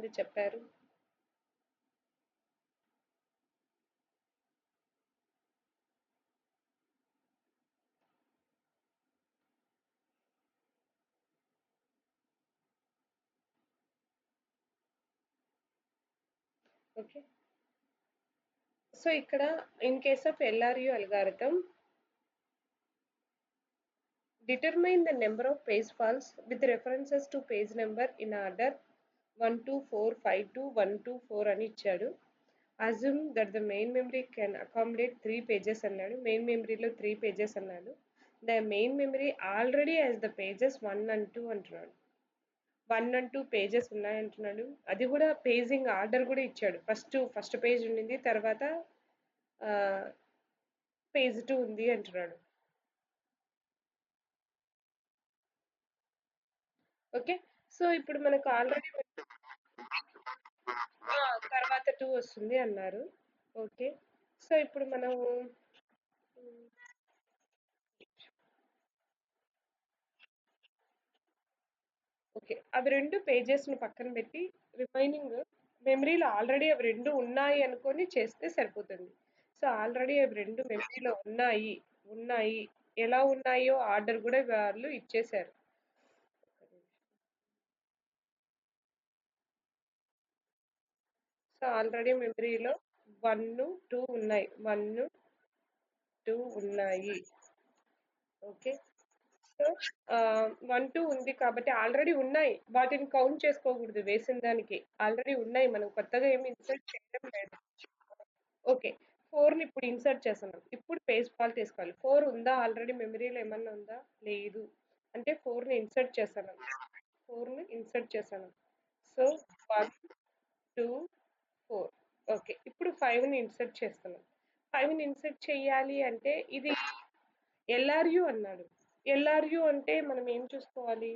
ఏదో చెప్పారు. Okay. So, ఇక్కడ in case of LRU algorithm determine the number of page faults with references to page number in order 1 to 4, 5 to 1 to 4 అని ఇచ్చాడు. Assume that the main memory can accommodate 3 pages అన్నాడు. Main మెమరీలో 3 pages అన్నాడు. The main memory already has the pages 1 and 2 అంటున్నాడు. 1 and 2 pages ఉన్నాయంటున్నాడు. అది కూడా paging order కూడా ఇచ్చాడు. ఫస్ట్ పేజ్ ఉండింది, తర్వాత పేజ్ 2 ఉంది అంటున్నాడు. ఓకే. సో, ఇప్పుడు మనకు ఆల్రెడీ తర్వాత 2 వస్తుంది అన్నారు. ఓకే. సో, ఇప్పుడు మనము ఓకే. అవి 2 పేజెస్‌ని పక్కన పెట్టి రిమైనింగ్ మెమరీలో ఆల్రెడీ అవి 2 ఉన్నాయి అనుకోని చేస్తే సరిపోతుంది. సో, ఆల్రెడీ అవి 2 మెమరీలో ఉన్నాయి. ఎలా ఉన్నాయో ఆర్డర్ గూడా వాళ్ళు ఇచ్చేశారు. సో, ఆల్రెడీ మెమరీలో 1, 2 ఉన్నాయి. 1, 2 ఉన్నాయి. ఓకే. సో, 1, 2 ఉంది కాబట్టి ఆల్రెడీ ఉన్నాయి. వాటిని కౌంట్ చేసుకోకూడదు వేసిన దానికి. ఆల్రెడీ ఉన్నాయి. మనం కొత్తగా ఏమి ఇన్సర్ట్ చేయడం లేదు. ఓకే. 4ని ఇప్పుడు ఇన్సర్ట్ చేస్తున్నాం. ఇప్పుడు పేజ్ ఫాల్ట్ తీసుకోవాలి. 4 ఉందా? ఆల్రెడీ మెమరీలో ఏమన్నా ఉందా? లేదు. అంటే 4ని ఇన్సర్ట్ చేస్తున్నాం. 4ని ఇన్సర్ట్ చేశాను. సో, 1, 2, 4. ఓకే. ఇప్పుడు 5ని ఇన్సర్ట్ చేస్తున్నాం. 5ని ఇన్సర్ట్ చేయాలి అంటే ఇది ఎల్ఆర్‌యు అన్నాడు. ఎల్ఆర్‌యు అంటే మనం ఏం చూసుకోవాలి?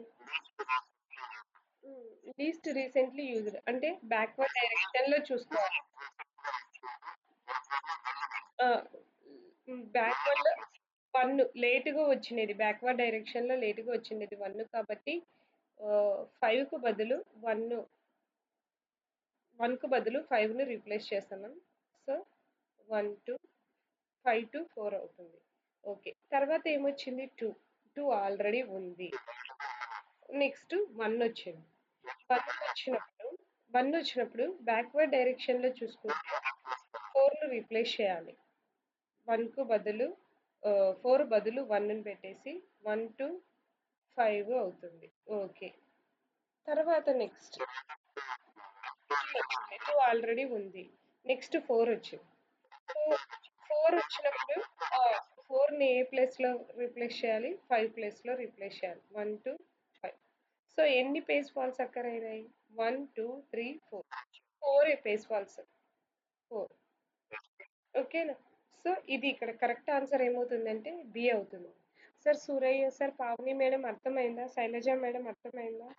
లీస్ట్ రీసెంట్లీ యూజ్డ్ అంటే బ్యాక్వర్డ్ డైరెక్షన్‌లో చూసుకోవాలి. ఆ! బ్యాక్వర్డ్‌లో 1 లేట్‌గా వచ్చినది. బ్యాక్వర్డ్ డైరెక్షన్‌లో లేట్‌గా వచ్చినది 1 కాబట్టి 5కు బదులు 1కు బదులు 5ని రీప్లేస్ చేస్తున్నాం. సో, 1, 2, 5 to 4 అవుతుంది. ఓకే. తర్వాత ఏమొచ్చింది 2. 2 ఆల్రెడీ ఉంది. నెక్స్ట్ 1 వచ్చింది. 1 వచ్చినప్పుడు బ్యాక్వర్డ్ డైరెక్షన్‌లో చూసుకుంటే 4ను రీప్లేస్ చేయాలి. 1కు బదులు 4 బదులు 1ని పెట్టేసి 1 to 5 అవుతుంది. ఓకే. తర్వాత నెక్స్ట్ 2 వచ్చింది. 2 ఆల్రెడీ ఉంది. నెక్స్ట్ 4 వచ్చింది. సో, 4 వచ్చినప్పుడు 4ని ఏ ప్లేస్‌లో రీప్లేస్ చేయాలి? 5 ప్లేస్‌లో రీప్లేస్ చేయాలి. 1, 2, 5. సో, ఎన్ని పేజ్ ఫాల్ట్స్ అక్కరైనాయి? 1, 2, 3, 4. 4 page faults. 4. ఓకేనా? సో, ఇది ఇక్కడ కరెక్ట్ ఆన్సర్ ఏమవుతుందంటే బి అవుతుంది. Sir Surayya sir, Pavani madam అర్థమైందా? శైలజ మేడం అర్థమైందా?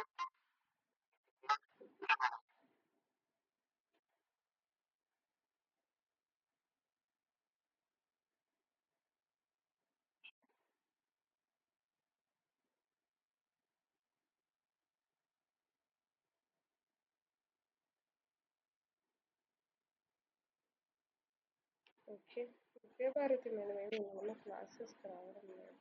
ఓకే. విద్యాభారతి మేడం ఏమి ఏమన్నా క్లాసెస్‌కి రావడం లేదు.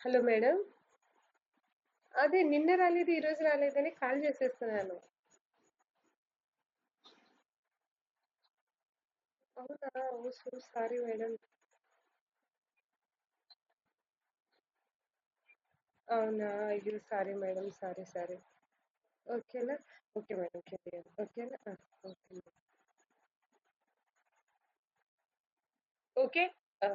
Hello madam. అదే నిన్న రాలేదు, ఈరోజు రాలేదని కాల్ చేసేస్తున్నాను. అవునా? ఓ సో సారీ మేడం. అవునా? అయ్యో! Sorry madam. సారీ. ఓకేనా? Okay madam. క్లియర్. ఓకేనా? ఓకే. ఓకే. ఆ!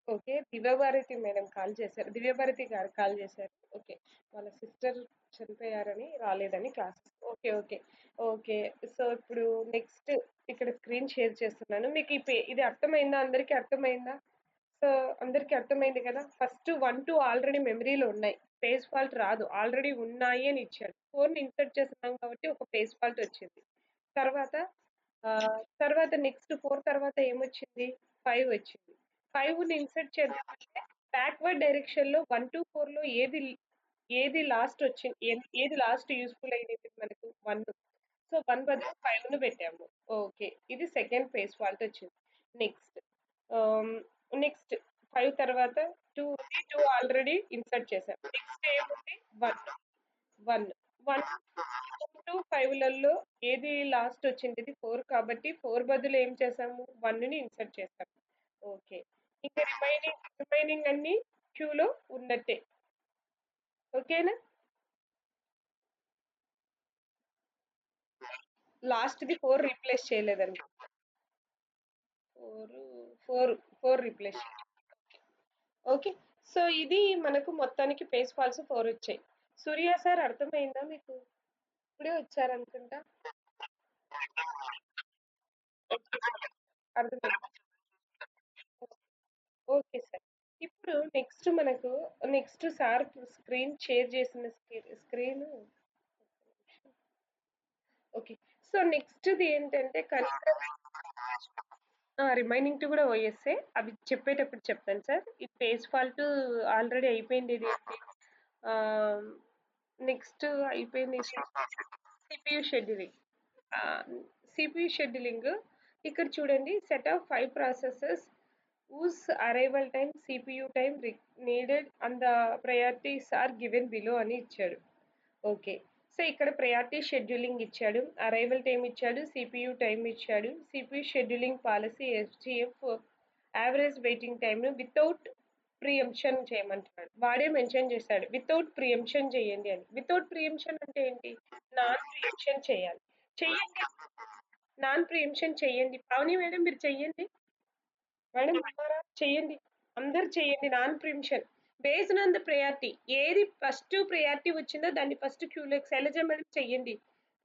ఓకే. దివ్యభారతి మేడం కాల్ చేశారు. దివ్యభారతి గారు కాల్ చేశారు. ఓకే. వాళ్ళ సిస్టర్ చనిపోయారని రాలేదని classes. Okay. Okay. Okay. So, ఇప్పుడు నెక్స్ట్ ఇక్కడ స్క్రీన్ షేర్ చేస్తున్నాను. మీకు ఇది అర్థమైందా? అందరికీ అర్థమైందా? సో, అందరికీ అర్థమైంది కదా! ఫస్ట్ 1, 2 ఆల్రెడీ మెమరీలో ఉన్నాయి. పేజ్ ఫాల్ట్ రాదు. ఆల్రెడీ ఉన్నాయి అని ఇచ్చాడు. 4ని ఇన్సర్ట్ చేస్తున్నాం కాబట్టి ఒక పేజ్ ఫాల్ట్ వచ్చింది. తర్వాత తర్వాత నెక్స్ట్ 4 తర్వాత ఏమొచ్చింది? 5 వచ్చింది. 5ని ఇన్సర్ట్ చేద్దామంటే బ్యాక్వర్డ్ డైరెక్షన్ లో 1-4 లో ఏది లాస్ట్ వచ్చింది, ఏది లాస్ట్ యూస్ఫుల్ అయింది మనకు 1. సో 1 బదులు 5ను పెట్టాము. ఓకే. ఇది సెకండ్ ఫేస్ ఫాల్ట్ వచ్చింది. నెక్స్ట్ నెక్స్ట్ 5 తర్వాత 2 ఉంది. 2 ఆల్రెడీ ఇన్సర్ట్ చేశాం. నెక్స్ట్ ఏముంది? 1. 1 1 టు 5లలో ఏది లాస్ట్ వచ్చింది? 4 కాబట్టి 4 బదులు ఏం చేసాము? 1ని ఇన్సర్ట్ చేసాం. ఓకే. ఇంకా రిమైనింగ్ అన్ని క్యూలో ఉన్నట్టే. ఓకేనా? లాస్ట్‌ది 4 రీప్లేస్ చేయలేదనుకో. 4 4 రీప్లేస్ చేయాలి. ఓకే. సో, ఇది మనకు మొత్తానికి పేస్ ఫాల్స్ 4 వచ్చాయి. సూర్య సార్ అర్థమైందా మీకు? ఇప్పుడే వచ్చారనుకుంటా. Okay sir. అర్థమైంది. Okay sir. ఇప్పుడు నెక్స్ట్ సార్ స్క్రీన్ షేర్ చేసిన స్క్రీన్ ఓకే. సో, నెక్స్ట్‌ది ఏంటంటే రిమైనింగ్ 2 కూడా ఓఎస్ఏ. అవి చెప్పేటప్పుడు చెప్తాను సార్. ఈ పేజ్ ఫాల్ట్ ఆల్రెడీ అయిపోయింది. ఇది ఏంటి? ఆహ్, నెక్స్ట్ అయిపోయింది. CPU scheduling. సిపియు షెడ్యూలింగ్ ఇక్కడ చూడండి. Set of 5 processes whose arrival time, CPU time needed and the priorities are given below అని ఇచ్చాడు. ఓకే. సో, ఇక్కడ ప్రయారిటీ షెడ్యూలింగ్ ఇచ్చాడు. అరైవల్ టైమ్ ఇచ్చాడు. సిపియు టైమ్ ఇచ్చాడు. CPU scheduling policy SGF average waiting టైమ్‌ను without preemption చేయమంటున్నాడు. వాడే mention చేశాడు. వితౌట్ ప్రీఎంప్షన్ చేయండి అని. వితౌట్ ప్రీఎంప్షన్ అంటే ఏంటి? నాన్ ప్రీఎంప్షన్ చేయాలి. చెయ్యండి. నాన్ ప్రీఎంప్షన్ చెయ్యండి. పావని మేడం మీరు చెయ్యండి. మేడం ఉన్నారా? చెయ్యండి. అందరు చేయండి non preemption. Based on the priority. ఏది ఫస్ట్ ప్రయారిటీ వచ్చిందో దాన్ని ఫస్ట్ క్యూలోకి శైలజ మేడం చెయ్యండి.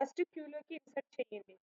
ఫస్ట్ క్యూలోకి ఇన్సర్ట్ చేయండి.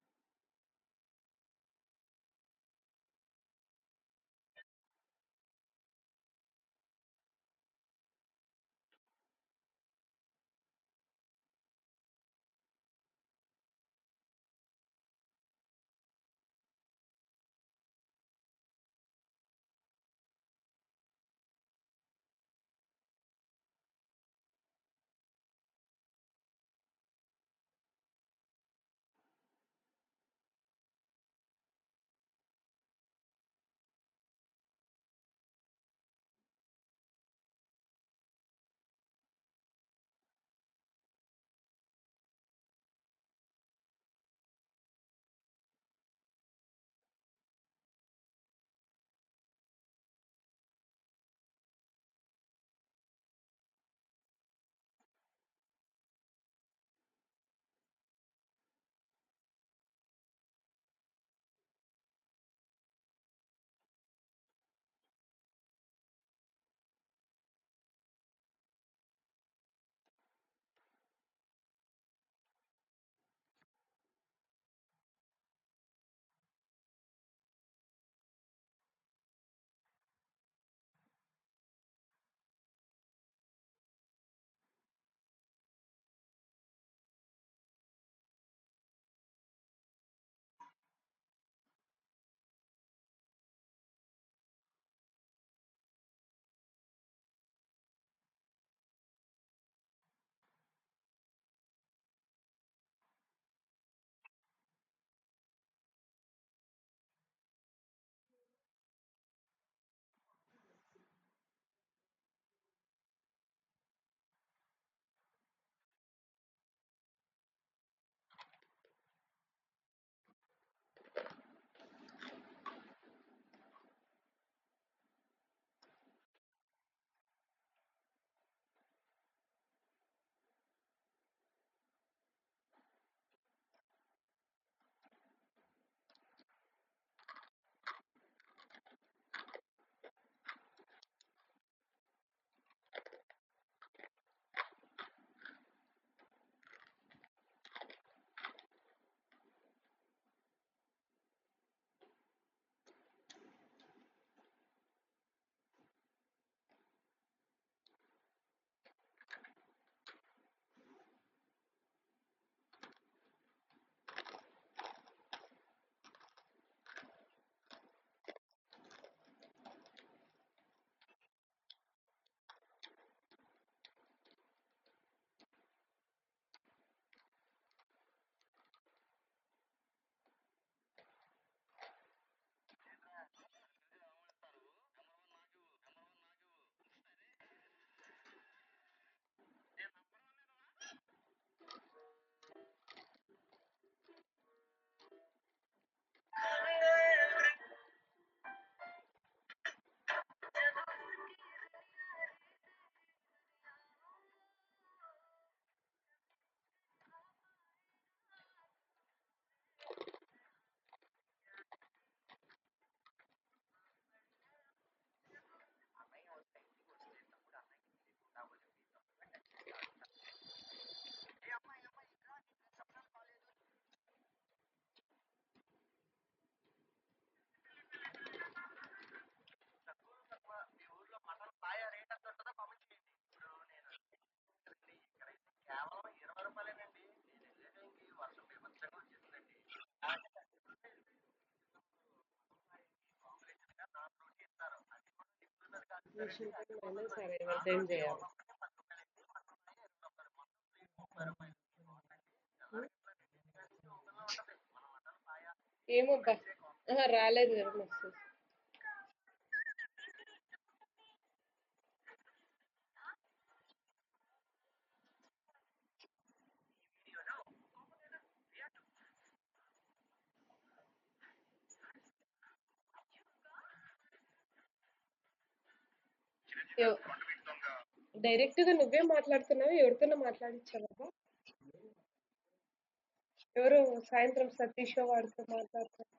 మిషన్ మైనస్ అరవై వద్ద చేయాలి. ఏమబ్బా రాలేదు కదా మెసేజ్. డైరెక్ట్ గా నువ్వే మాట్లాడుతున్నావు, ఎవరితోనో మాట్లాడించావా? ఎవరు సాయంత్రం సతీష్ వాడితో మాట్లాడుతున్నారు?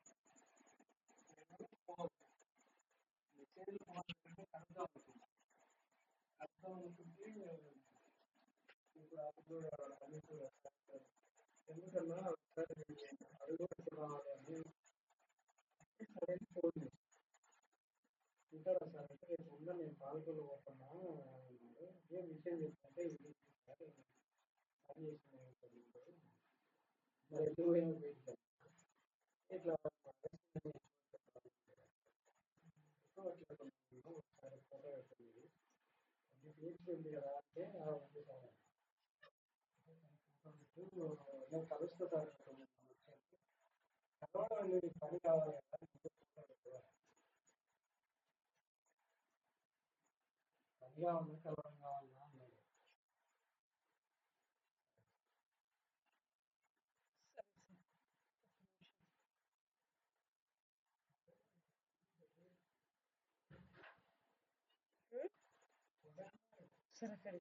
సరే సరే.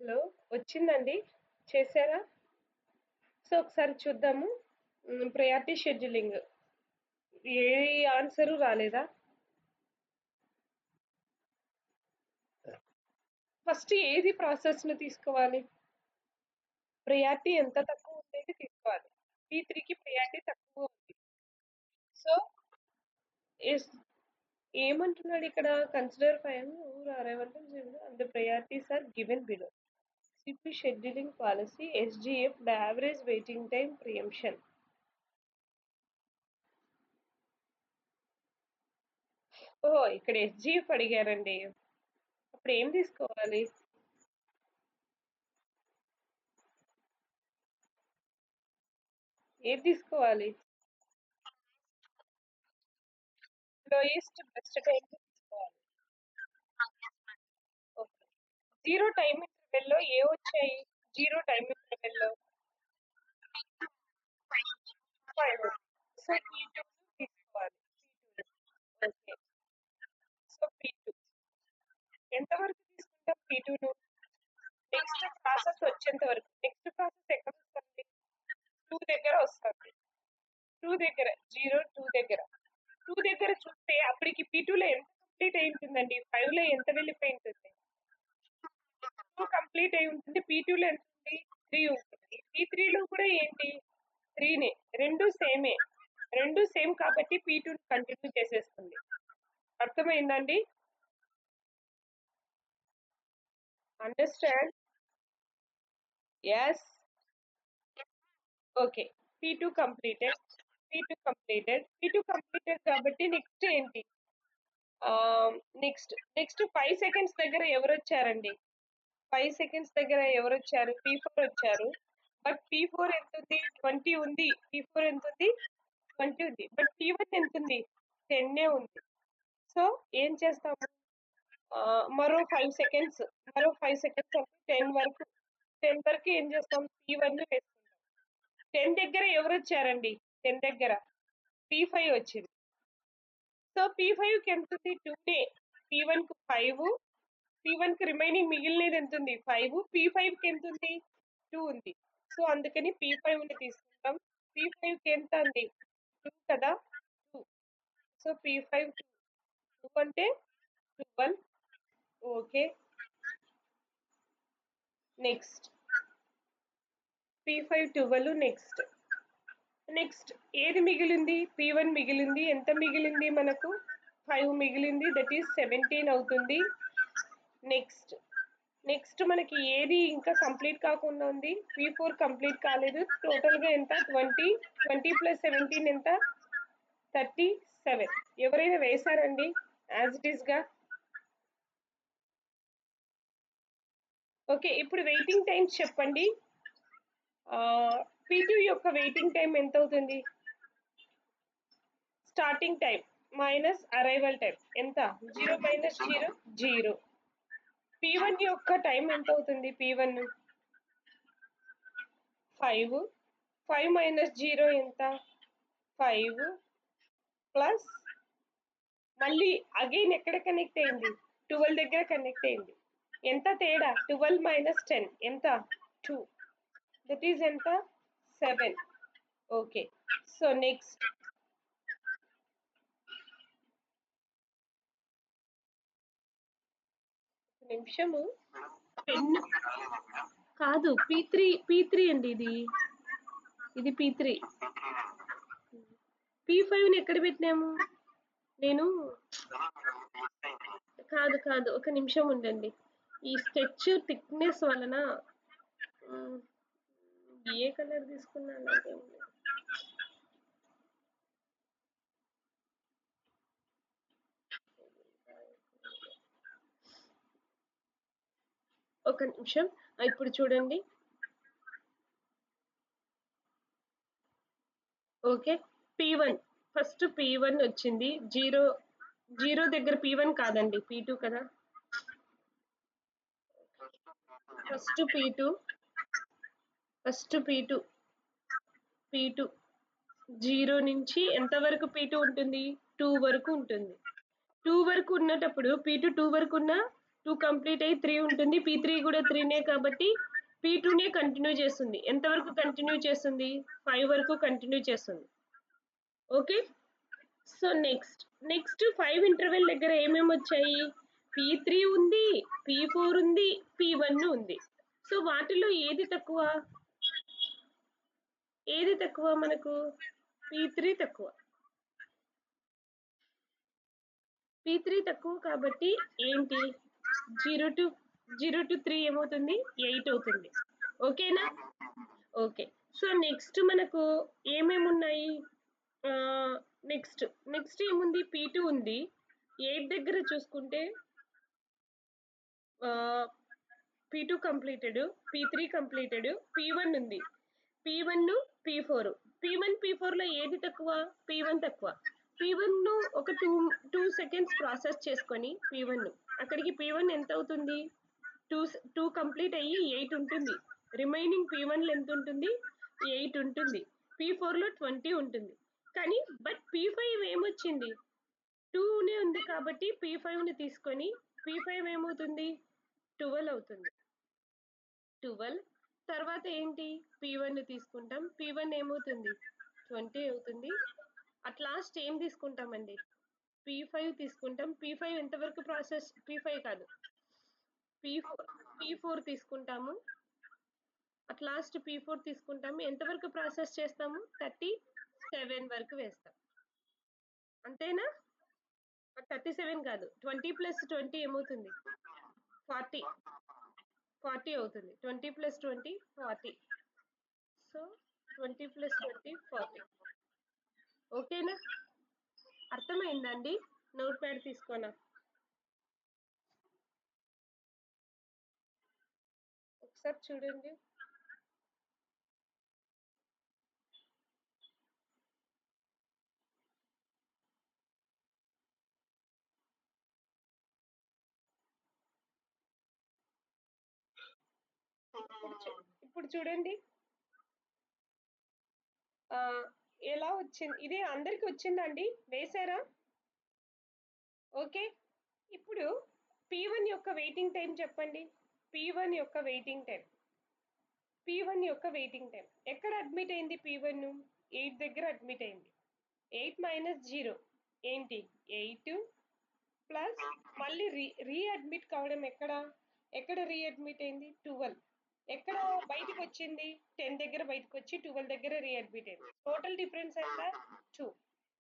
హలో, వచ్చిందండి, చేశారా? సో ఒకసారి చూద్దాము. ప్రయారిటీ షెడ్యూలింగ్ ఏ ఆన్సరు రాలేదా? ఫస్ట్ ఏది ప్రాసెస్ ను తీసుకోవాలి? ప్రయారిటీ ఎంత తక్కువ ఉండేది తీసుకోవాలి. P3కి ప్రయారిటీ తక్కువ ఉంది. సో ఏమంటున్నాడు ఇక్కడ? Consider 5 arrival and the priorities are given below. CP scheduling policy SGF the average waiting time preemption. ఓహో, ఇక్కడ SGF అడిగారండి. అప్పుడు ఏం తీసుకోవాలి? ఏది తీసుకోవాలి? లోయెస్ట్ బెస్ట్ టైం తీసుకోవాలి. ఓకే. జీరో టైం ఇంటర్వెల్ లో ఏ వచ్చాయి? జీరో టైం ఇంటర్వెల్ లో 5. సో P2 తీసుకోవాలి. ఓకే. సో P2 ఎంతవరకు తీసుకుంటాం? P2 నెక్స్ట్ ప్రాసెస్ వచ్చేంత వరకు. నెక్స్ట్ ప్రాసెస్ ఎక్కడ వస్తుంది? 2 దగ్గర వస్తుంది. 2 దగ్గర 2 దగ్గర 2 దగ్గర చూస్తే అప్పటికి P2లో ఎంత కంప్లీట్ అయి ఉంటుందండి? 5లో ఎంత వెళ్ళిపోయి ఉంటుంది? 2 కంప్లీట్ అయి ఉంటుంది. P2లో ఎంత ఉంది? 3 ఉంటుంది. P3లో కూడా ఏంటి? 3నే. రెండు సేమే. రెండు సేమ్ కాబట్టి P2 కంటిన్యూ చేసేస్తుంది. అర్థమైందండి? Understand? Yes. Okay. P2 completed. P2 completed. P2 completed కాబట్టి నెక్స్ట్ ఏంటి? నెక్స్ట్ 5 సెకండ్స్ దగ్గర ఎవరు వచ్చారండి? 5 సెకండ్స్ దగ్గర ఎవరు వచ్చారు? P4 వచ్చారు. బట్ P4 ఎంత ఉంది? 20 ఉంది. P4 ఎంత ఉంది? 20 ఉంది. బట్ P1 ఎంత ఉంది? 10 ఉంది. సో ఏం చేస్తాము? మరో 5 సెకండ్స్ అంటే 10 వరకు ఏం చేస్తాం? P1 వేసుకుంటాం. 10 దగ్గర ఎవరు వచ్చారండి? 10 దగ్గర P5 వచ్చింది. సో P5కి ఎంత ఉంది? 2నే. P1కు 5, P1కి రిమైనింగ్ మిగిలినది ఎంత ఉంది? 5. P5కి ఎంత ఉంది? 2 ఉంది. సో అందుకని P5ని తీసుకుంటాం. P5కి ఎంత ఉంది? 2 కదా, 2. సో P5 2 అంటే 12. ఓకే. Next P5 12. నెక్స్ట్ ఏది మిగిలింది? P1 మిగిలింది. ఎంత మిగిలింది మనకు? 5 మిగిలింది. దట్ ఈస్ 17 అవుతుంది. నెక్స్ట్ నెక్స్ట్ మనకి ఏది ఇంకా కంప్లీట్ కాకుండా ఉంది, P4 కంప్లీట్ కాలేదు. టోటల్గా ఎంత 20, 20+17 ఎంత 37. ఎవరైనా వేశారండి యాజ్ ఇట్ ఈస్గా? ఓకే, ఇప్పుడు వెయిటింగ్ టైమ్స్ చెప్పండి. P2 యొక్క వెయిటింగ్ టైం ఎంత అవుతుంది? Starting time minus arrival time ఎంత? 0 మైనస్ 0 0. P1 యొక్క టైం ఎంత అవుతుంది? P1 5. 5 మైనస్ 0 ఎంత? 5 ప్లస్ మళ్ళీ అగైన్ ఎక్కడ కనెక్ట్ అయింది? 12 దగ్గర కనెక్ట్ అయింది. ఎంత తేడా? 12 మైనస్ 10 ఎంత? 2. దట్ ఈజ్ ఎంత? 7. ఓకే, సో నెక్స్ట్ నిమిషము పెన్ కాదు, P3 అండి, ఇది P3. P5ని ఎక్కడ పెట్టినాము? నేను కాదు, ఒక నిమిషం ఉండండి. ఈ స్కెచ్ థిక్నెస్ వలన ఏ కలర్ తీసుకున్నా అలాగే ఉంది. ఒక నిమిషం, ఇప్పుడు చూడండి. ఓకే, P1 ఫస్ట్ P1 వచ్చింది. 0 దగ్గర P1 కాదండి, P2 కదా. ఫస్ట్ P2 0 నుంచి ఎంత వరకు P2 ఉంటుంది? 2 వరకు ఉంటుంది. 2 వరకు ఉన్నటప్పుడు P2 2 వరకు ఉన్న 2 కంప్లీట్ అయ్యి 3 ఉంటుంది. P3 కూడా 3నే కాబట్టి P2నే కంటిన్యూ చేస్తుంది. ఎంతవరకు కంటిన్యూ చేస్తుంది? 5 వరకు కంటిన్యూ చేస్తుంది. ఓకే, సో నెక్స్ట్ 5 ఇంటర్వెల్ దగ్గర ఏమేమి వచ్చాయి? P3 ఉంది, P4 ఉంది, P1 ఉంది. సో వాటిలో ఏది తక్కువ మనకు? P3 తక్కువ. P3 తక్కువ కాబట్టి ఏంటి? 0 to 3 ఏమవుతుంది? 8 అవుతుంది. ఓకేనా? ఓకే, సో నెక్స్ట్ మనకు ఏమేమి ఉన్నాయి? నెక్స్ట్ ఏముంది? P2 ఉంది. 8 దగ్గర చూసుకుంటే P2 completed, P3 completed, P1 ఉంది. P1 P4 P4లో ఏది తక్కువ? P1 తక్కువ. P1 ఒక 2 సెకండ్స్ ప్రాసెస్ చేసుకొని P1 అక్కడికి P1 ఎంత అవుతుంది? 2 కంప్లీట్ అయ్యి 8 ఉంటుంది. రిమైనింగ్ P1లో ఎంత ఉంటుంది? 8 ఉంటుంది. P4లో 20 ఉంటుంది. కానీ బట్ P5 ఏమొచ్చింది? 2నే ఉంది కాబట్టి P5ని తీసుకొని P5 ఏమవుతుంది? 12 అవుతుంది. 12 తర్వాత ఏంటి? P1 తీసుకుంటాం. P1 ఏమవుతుంది? 20 అవుతుంది. అట్ లాస్ట్ ఏం తీసుకుంటామండి? P5 తీసుకుంటాం. P5 ఎంతవరకు ప్రాసెస్? P5 కాదు, P4 తీసుకుంటాము. అట్ లాస్ట్ P4 తీసుకుంటాము. ఎంతవరకు ప్రాసెస్ చేస్తాము? 37 వరకు వేస్తాం. అంతేనా? 37 కాదు, 20 + 20 ఏమవుతుంది? 40 అవుతుంది. 20 + 20 40. సో 20 + 20 40. ఓకేనా? అర్థమైందండి? నోట్ ప్యాడ్ తీసుకోనా? ఒకసారి చూడండి. ఇప్పుడు చూడండి, ఎలా వచ్చింది? ఇది అందరికి వచ్చిందండి? వేశారా? ఓకే, ఇప్పుడు P1 యొక్క వెయిటింగ్ టైం చెప్పండి. P1 యొక్క వెయిటింగ్ టైం ఎక్కడ అడ్మిట్ అయింది? P1 8 దగ్గర అడ్మిట్ అయింది. 8 మైనస్ 0 ఏంటి? 8 ప్లస్ మళ్ళీ రీఅడ్మిట్ కావడం ఎక్కడ రీఅడ్మిట్ అయింది? 12. ఎక్కడ బయటికి వచ్చింది? 10 దగ్గర బయటకు వచ్చి 12 దగ్గర రీఅడ్మిట్ అయింది. టోటల్ డిఫరెన్స్ ఎంత? 2.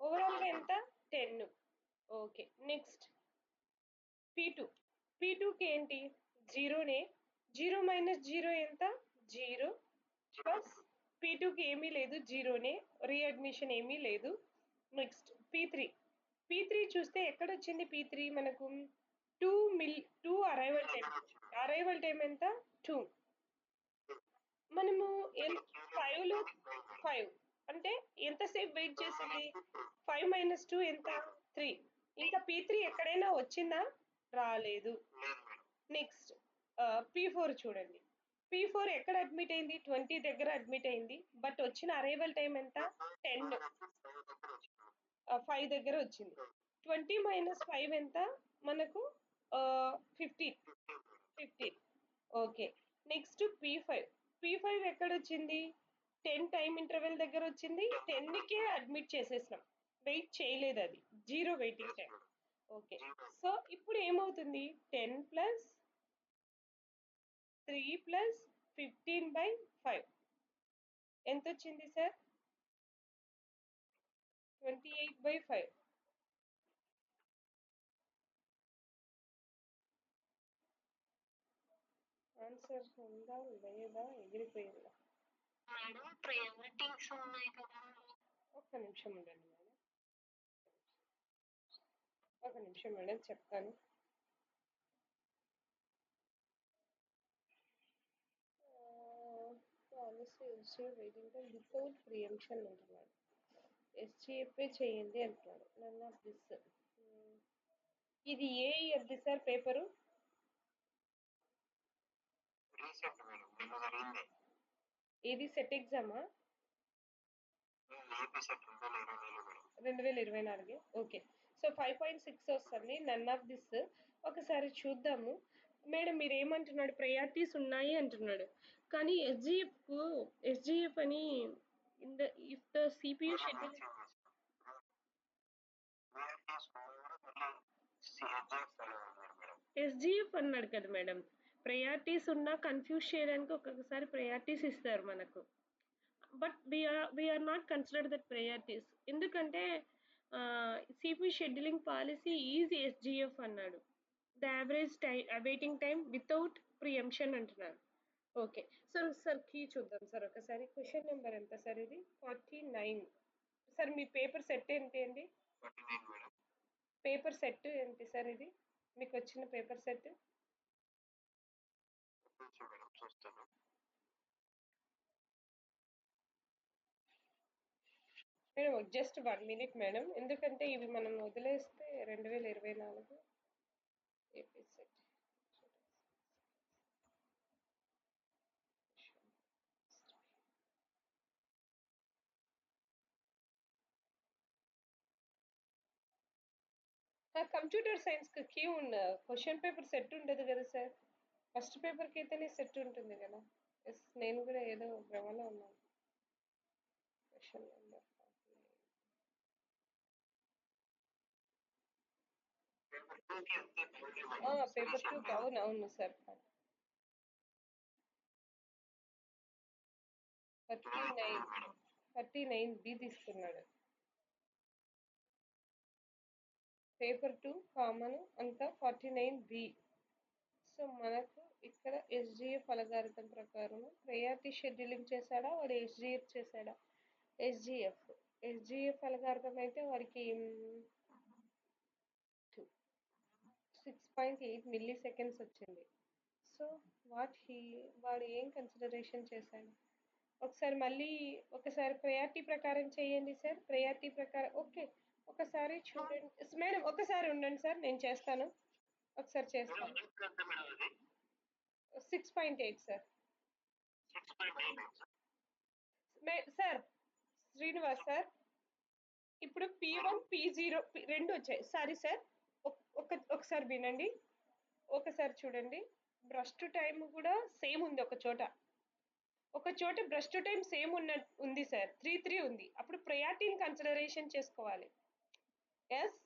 ఓవరాల్గా ఎంత? 10. ఓకే, నెక్స్ట్ P2కి ఏంటి? జీరోనే. 0 మైనస్ 0 ఎంత? 0 ప్లస్ P2కి ఏమీ లేదు, జీరోనే. రీఅడ్మిషన్ ఏమీ లేదు. నెక్స్ట్ P3 చూస్తే ఎక్కడొచ్చింది P3 మనకు? 2 అరైవల్ టైం ఎంత? 2. మనము 5 అంటే ఎంతసేపు వెయిట్ చేసింది? 5 మైనస్ 2 ఎంత? 3. ఇంకా P3 ఎక్కడైనా వచ్చిందా? రాలేదు. నెక్స్ట్ P4 చూడండి. P4 ఎక్కడ అడ్మిట్ అయింది? 20 దగ్గర అడ్మిట్ అయింది. బట్ వచ్చిన అరైవల్ టైం ఎంత? 10. 5 దగ్గర వచ్చింది. 20 మైనస్ 5 ఎంత? మనకు 15. Okay. Next P5 ఎక్కడొచ్చింది? 10 time interval దగ్గర వచ్చింది. 10కే అడ్మిట్ చేసేసినాం. వెయిట్ చేయలేదు అది. 0 వెయిటింగ్ టైం. ఓకే. సో ఇప్పుడు ఏమవుతుంది? 10 ప్లస్ 3 ప్లస్ 15/5 ఎంత వచ్చింది సార్? 28/5. ఆన్సర్ ఉందా లేదా? ఎగిరిపోయిందా? ఒక్క నిమిషం ఉండండి మేడం. ఒక నిమిషం మేడం చెప్తాను. Policy SGF waiting time without preemption అంటున్నాడు. ఎస్జీఎఫ్ చేయండి అంటున్నాడు. None of this. ఇది ఏ ఇయర్ది సార్ పేపరు? ఇది సెట్ ఎగ్జామా? 2024. ఓకే. సో 5.6 వస్తుంది. None of this. ఒకసారి చూద్దాము. మేడం మీరు ఏమంటున్నాడు? ప్రయారిటీస్ ఉన్నాయి అంటున్నాడు. కానీ ఎస్జిఎఫ్ అని if the CPU schedule SGF అన్నాడు కదా మేడం. ప్రయారిటీస్ ఉన్నా కన్ఫ్యూజ్ చేయడానికి ఒక్కొక్కసారి ప్రయారిటీస్ ఇస్తారు మనకు. But we are not consider that priorities. ఎందుకంటే CPU scheduling policy is SGF అన్నాడు. The average waiting time without preemption అంటున్నారు. ఓకే సార్ కీ చూద్దాం సార్ ఒకసారి. క్వశ్చన్ నెంబర్ ఎంత సార్ ఇది? 49. సార్ మీ పేపర్ సెట్ ఏంటి అండి? పేపర్ సెట్ ఏంటి సార్ ఇది? మీకు వచ్చిన paper set? Madam just 1 minute madam. ఎందుకంటే ఇవి మనం వదిలేస్తే 2024 ఏపీ సెట్. కంప్యూటర్ సైన్స్కి కీ ఉన్న క్వశ్చన్ పేపర్ సెట్ ఉండదు కదా సార్? ఫస్ట్ పేపర్కి అయితేనే సెట్ ఉంటుంది కదా? ఎస్, నేను కూడా ఏదో భ్రమలో ఉన్నాను. క్వశ్చన్ నెంబర్ పేపర్ 2 అవును సార్. 39B తీసుకున్నాడు. పేపర్ 2 కామన్ అంతా 49B. సో మనకు ఇక్కడ ఎస్జిఎఫ్ అలగారిథం ప్రకారం ప్రయారిటీ షెడ్యూలింగ్ చేశాడా? వాడు ఎస్జిఎఫ్ చేశాడా? ఎస్జిఎఫ్ అలగారిథం అయితే వాడికి 6.8 మిల్లీ సెకండ్స్ వచ్చింది. సో వాడు ఏం కన్సిడరేషన్ చేశాడు? ఒకసారి ప్రయారిటీ ప్రకారం చేయండి సార్. ప్రయారిటీ ప్రకారం ఓకే. ఒకసారి చూడండి మేడం. ఒకసారి ఉండండి సార్, నేను చేస్తాను. ఒకసారి చేస్తాను. 6.8 సార్. సార్ శ్రీనివాస్ సార్, ఇప్పుడు P1 P0 రెండు వచ్చాయి. సారీ సార్, ఒకసారి వినండి. ఒకసారి చూడండి. బ్రష్ టు టైం కూడా సేమ్ ఉంది. ఒక చోట బ్రష్ టు టైం సేమ్ ఉంది సార్. 3 ఉంది. అప్పుడు ప్రయారిటీని కన్సిడరేషన్ చేసుకోవాలి. Yes,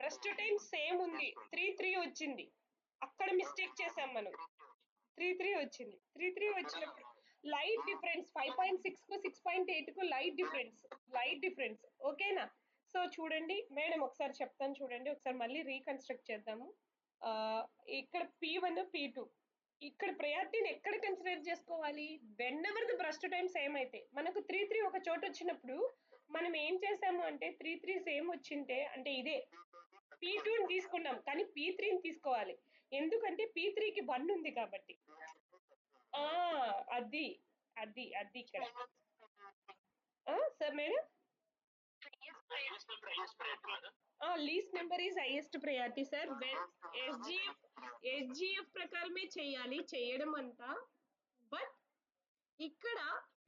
burst time same ఉంది. 3 వచ్చింది. అక్కడ మిస్టేక్ చేసాం మనం. 3 వచ్చింది. 3 వచ్చినప్పుడు లైట్ డిఫరెన్స్ 5.6 కు 6.8 కు లైట్ డిఫరెన్స్. ఓకేనా? సో చూడండి మేడం, ఒకసారి చెప్తాను చూడండి. ఒకసారి మళ్ళీ రీకన్స్ట్రక్ట్ చేద్దాము. ఇక్కడ P1, P2 ఇక్కడ ప్రయారిటీని ఎక్కడ కన్సిడర్ చేసుకోవాలి? When ever the breast time same అయితే మనకు 3 ఒక చోట వచ్చినప్పుడు మనం ఏం చేసాము అంటే 3 సేమ్ వచ్చింటే అంటే ఇదే P2ని తీసుకున్నాం కానీ P3ని తీసుకోవాలి ఎందుకంటే P3కి 1 ఉంది కాబట్టి ఆ అది అది అది ఇక్కడ sir madam least number is highest priority sir when SGF ప్రకారమే చేయాలి చేయడం అంతా బట్ ఇక్కడ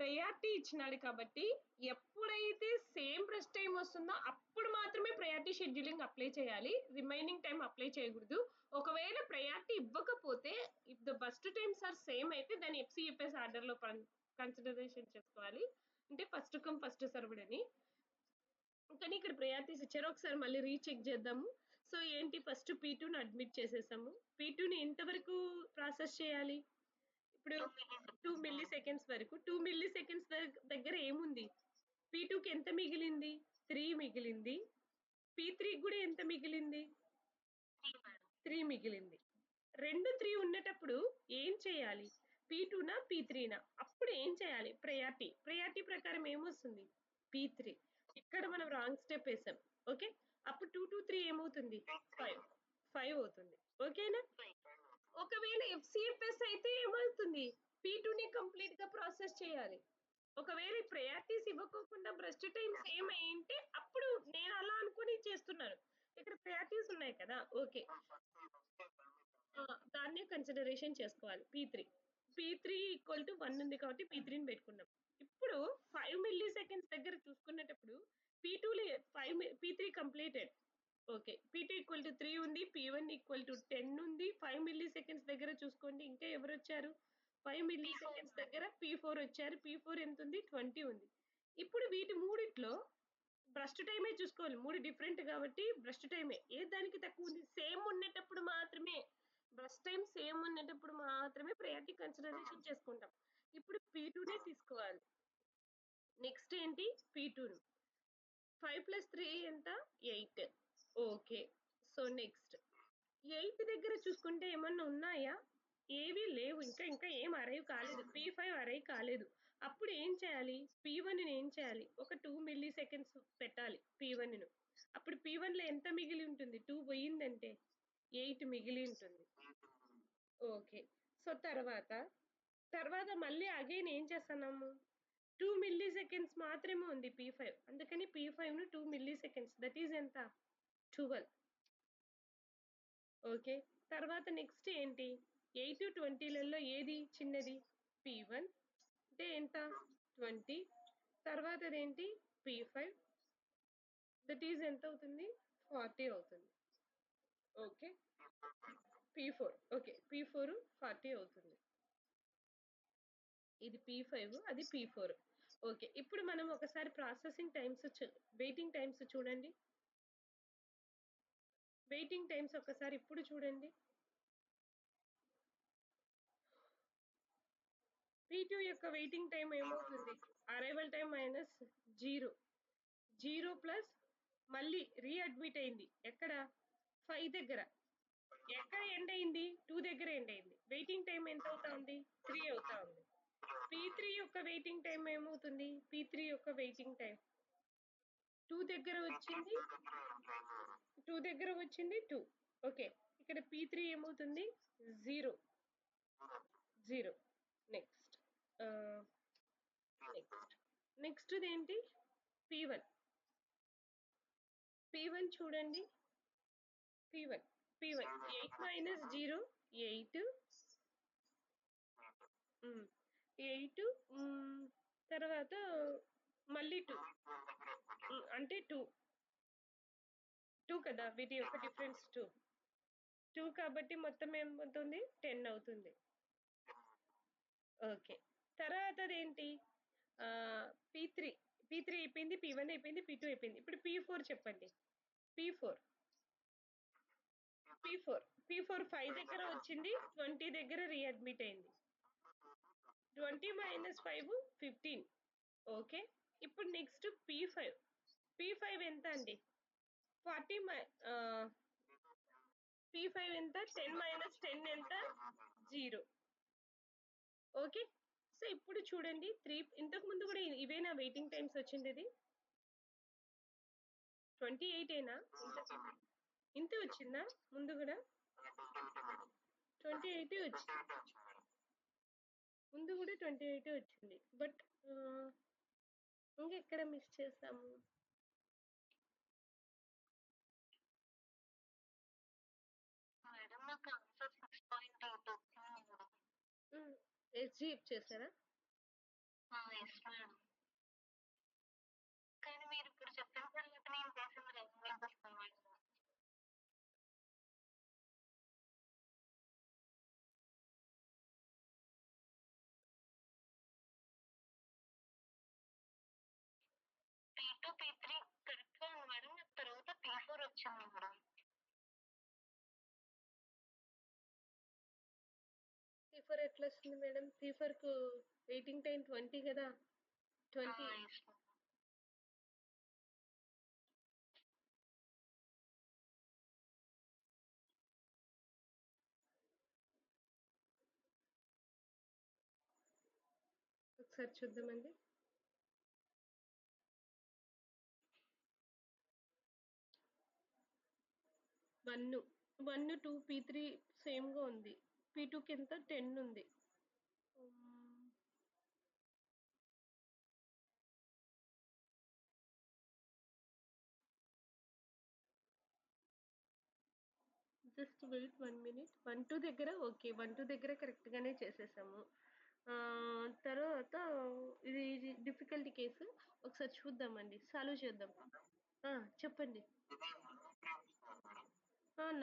ప్రయారిటీ ఇచ్చినాడు కాబట్టి ఎప్పుడైతే సేమ్ బ్రష్ టైం వస్తుందో అప్పుడు మాత్రమే ప్రయారిటీ షెడ్యూలింగ్ అప్లై చేయాలి రిమైనింగ్ టైం అప్లై చేయకూడదు ఒకవేళ ప్రయారిటీ ఇవ్వకపోతే if the burst times are same అయితే దాన్ని ఎఫ్సిఎఫ్ఎస్ ఆర్డర్లో కన్సిడరేషన్ చేసుకోవాలి అంటే ఫస్ట్ కమ్ ఫస్ట్ సర్వ్డ్ అని కానీ ఇక్కడ ప్రయారిటీస్ ఇచ్చారు ఒకసారి మళ్ళీ రీచెక్ చేద్దాము సో ఏంటి ఫస్ట్ P2ని అడ్మిట్ చేసేసాము P2ని ఎంతవరకు ప్రాసెస్ చేయాలి ఇప్పుడు 2 మిల్లీ సెకండ్స్ వరకు 2 మిల్లీ సెకండ్స్ దగ్గర ఏముంది P2కి ఎంత మిగిలింది 3 మిగిలింది P3కి కూడా ఎంత మిగిలింది 3 మిగిలింది 3 ఉన్నటప్పుడు ఏం చేయాలి P2నా P3నా అప్పుడు ఏం చేయాలి ప్రయారిటీ ప్రకారం ఏమొస్తుంది P3 ఇక్కడ మనం రాంగ్ స్టెప్ వేసాం ఓకే అప్పుడు 2 to 3 ఏమవుతుంది 5 అవుతుంది ఓకేనా ఒకవేళ ఎఫ్సిఎఫ్ఎస్ అయితే ఏమవుతుంది P2ని కంప్లీట్ గా ప్రాసెస్ చేయాలి ఒకవేళ ప్రయారిటీస్ ఇవ్వకోకుండా బ్రస్ట్ టైం సేమ్ అయింటే అప్పుడు నేను అలా అనుకుని చేస్తున్నాను ఇక్కడ ప్రయారిటీస్ ఉన్నాయి కదా ఓకే దాన్ని కన్సిడరేషన్ చేసుకోవాలి P3 ఈక్వల్ టు 1 ఉంది కాబట్టి P3ని పెట్టుకున్నాం ఇప్పుడు 5 మిల్లీ సెకండ్స్ దగ్గర చూసుకునేటప్పుడు P3 completed okay P2 equal to 3 ఉంది P1 ఈక్వల్ టు 10 ఉంది 5 మిల్లీ సెకండ్స్ దగ్గర చూసుకోండి ఇంకా ఎవరు వచ్చారు 5 మిల్లీ సెకండ్స్ దగ్గర P4 వచ్చారు P4 ఎంత ఉంది 20 ఉంది ఇప్పుడు వీటి మూడిట్లో బ్రస్ట్ టైమే చూసుకోవాలి మూడు డిఫరెంట్ కాబట్టి బ్రస్ట్ టైమే ఏ దానికి తక్కువ ఉంది సేమ్ ఉండేటప్పుడు మాత్రమే బ్రస్ట్ టైం సేమ్ ఉండేటప్పుడు మాత్రమే ప్రయారిటీ కన్సిడరేషన్ చేసుకుంటాం ఇప్పుడు P2నే తీసుకోవాలి నెక్స్ట్ ఏంటి P2 5 + 3 ఎంత 8 ఓకే సో నెక్స్ట్ 8 దగ్గర చూసుకుంటే ఏమన్నా ఉన్నాయా ఏవి లేవు ఇంకా ఏం అరైవ్ కాలేదు P5 అరైవ్ కాలేదు అప్పుడు ఏం చేయాలి P1ని ఏం చేయాలి ఒక 2 మిల్లీ సెకండ్స్ పెట్టాలి P1ను అప్పుడు P1లో ఎంత మిగిలి ఉంటుంది 2 పోయిందంటే 8 మిగిలి ఉంటుంది ఓకే సో తర్వాత మళ్ళీ అగైన్ ఏం చేస్తున్నాము 2 మిల్లీ సెకండ్స్ మాత్రమే ఉంది P5 అందుకని P5ను 2 మిల్లీ సెకండ్స్ దట్ ఈజ్ ఎంత 12 ఓకే తర్వాత నెక్స్ట్ ఏంటి 8 20లలో ఏది చిన్నది P1 అంటే ఎంత 20 తర్వాత అదేంటి P5 దట్ ఈజ్ ఎంత అవుతుంది 40 అవుతుంది ఓకే P4 ఓకే P4 40 అవుతుంది ఇది P5 అది P4 ఓకే ఇప్పుడు మనం ఒకసారి ప్రాసెసింగ్ టైమ్స్ వెయిటింగ్ టైమ్స్ చూడండి వెయిటింగ్ టైమ్స్ ఒకసారి ఇప్పుడు చూడండి P2 యొక్క వెయిటింగ్ టైం ఏమవుతుంది అరైవల్ టైం -0 ప్లస్ మళ్ళీ రీఅడ్మిట్ అయింది ఎక్కడ 5 దగ్గర ఎక్కడ ఎండ్ అయింది 2 దగ్గర ఎండ్ అయింది వెయిటింగ్ టైం ఎంత అవుతా ఉంది 3 అవుతా ఉంది P3 యొక్క వెయిటింగ్ టైం ఏమవుతుంది P3 యొక్క వెయిటింగ్ టైం 2 దగ్గర వచ్చింది 2 ఓకే ఇక్కడ P3 ఏమవుతుంది 0 నెక్స్ట్ నెక్స్ట్ ఏంటి P1 చూడండి P1 8 - 0 8 8 తర్వాత మళ్ళీ 2 అంటే 2 కదా వీటి యొక్క డిఫరెన్స్ 2 కాబట్టి మొత్తం ఏమవుతుంది 10 అవుతుంది ఓకే తర్వాత ఏంటి P3 అయిపోయింది P1 అయిపోయింది P2 అయిపోయింది ఇప్పుడు P4 చెప్పండి P4 5 దగ్గర వచ్చింది 20 దగ్గర రీఅడ్మిట్ అయింది 20 - 5 15 ఓకే ఇప్పుడు నెక్స్ట్ P5 ఎంత అండి 40 P5 ఎంత 10 మైనస్ 10 ఎంత 0. ఓకే. సో ఇప్పుడు చూడండి 3 ఇంతకు ముందు కూడా ఇవేనా వెయిటింగ్ టైమ్స్ వచ్చిండేది 28 ఏనా ఇంత వచ్చిందా ముందు కూడా 28 వచ్చింది ముందు కూడా 28 వచ్చింది బట్ ఇంకెక్కడ మిస్ చేసాము ఎస్జీ చేశారా కానీ మీరు ఇప్పుడు చెప్పిన తర్వాత నేను చేసిన రిజల్ట్ వస్తుంది P2 P3 కరెక్ట్ గా ఉంది మేడం తర్వాత P4 వచ్చింది మేడం P4 ఎట్లా వస్తుంది మేడం P4 కు వెయిటింగ్ టైం 20 కదా 20 ఒకసారి చూద్దామండి 1 2 P3 సేమ్ గా ఉంది P2 కి ఎంత 10 ఉంది జస్ట్ వెయిట్ 1 మినిట్ 1 2 దగ్గర ఓకే 1 2 దగ్గర కరెక్ట్ గానే చేసేసాము తర్వాత ఇది డిఫికల్టీ కేసు ఒకసారి చూద్దామండి సాల్వ్ చేద్దాం చెప్పండి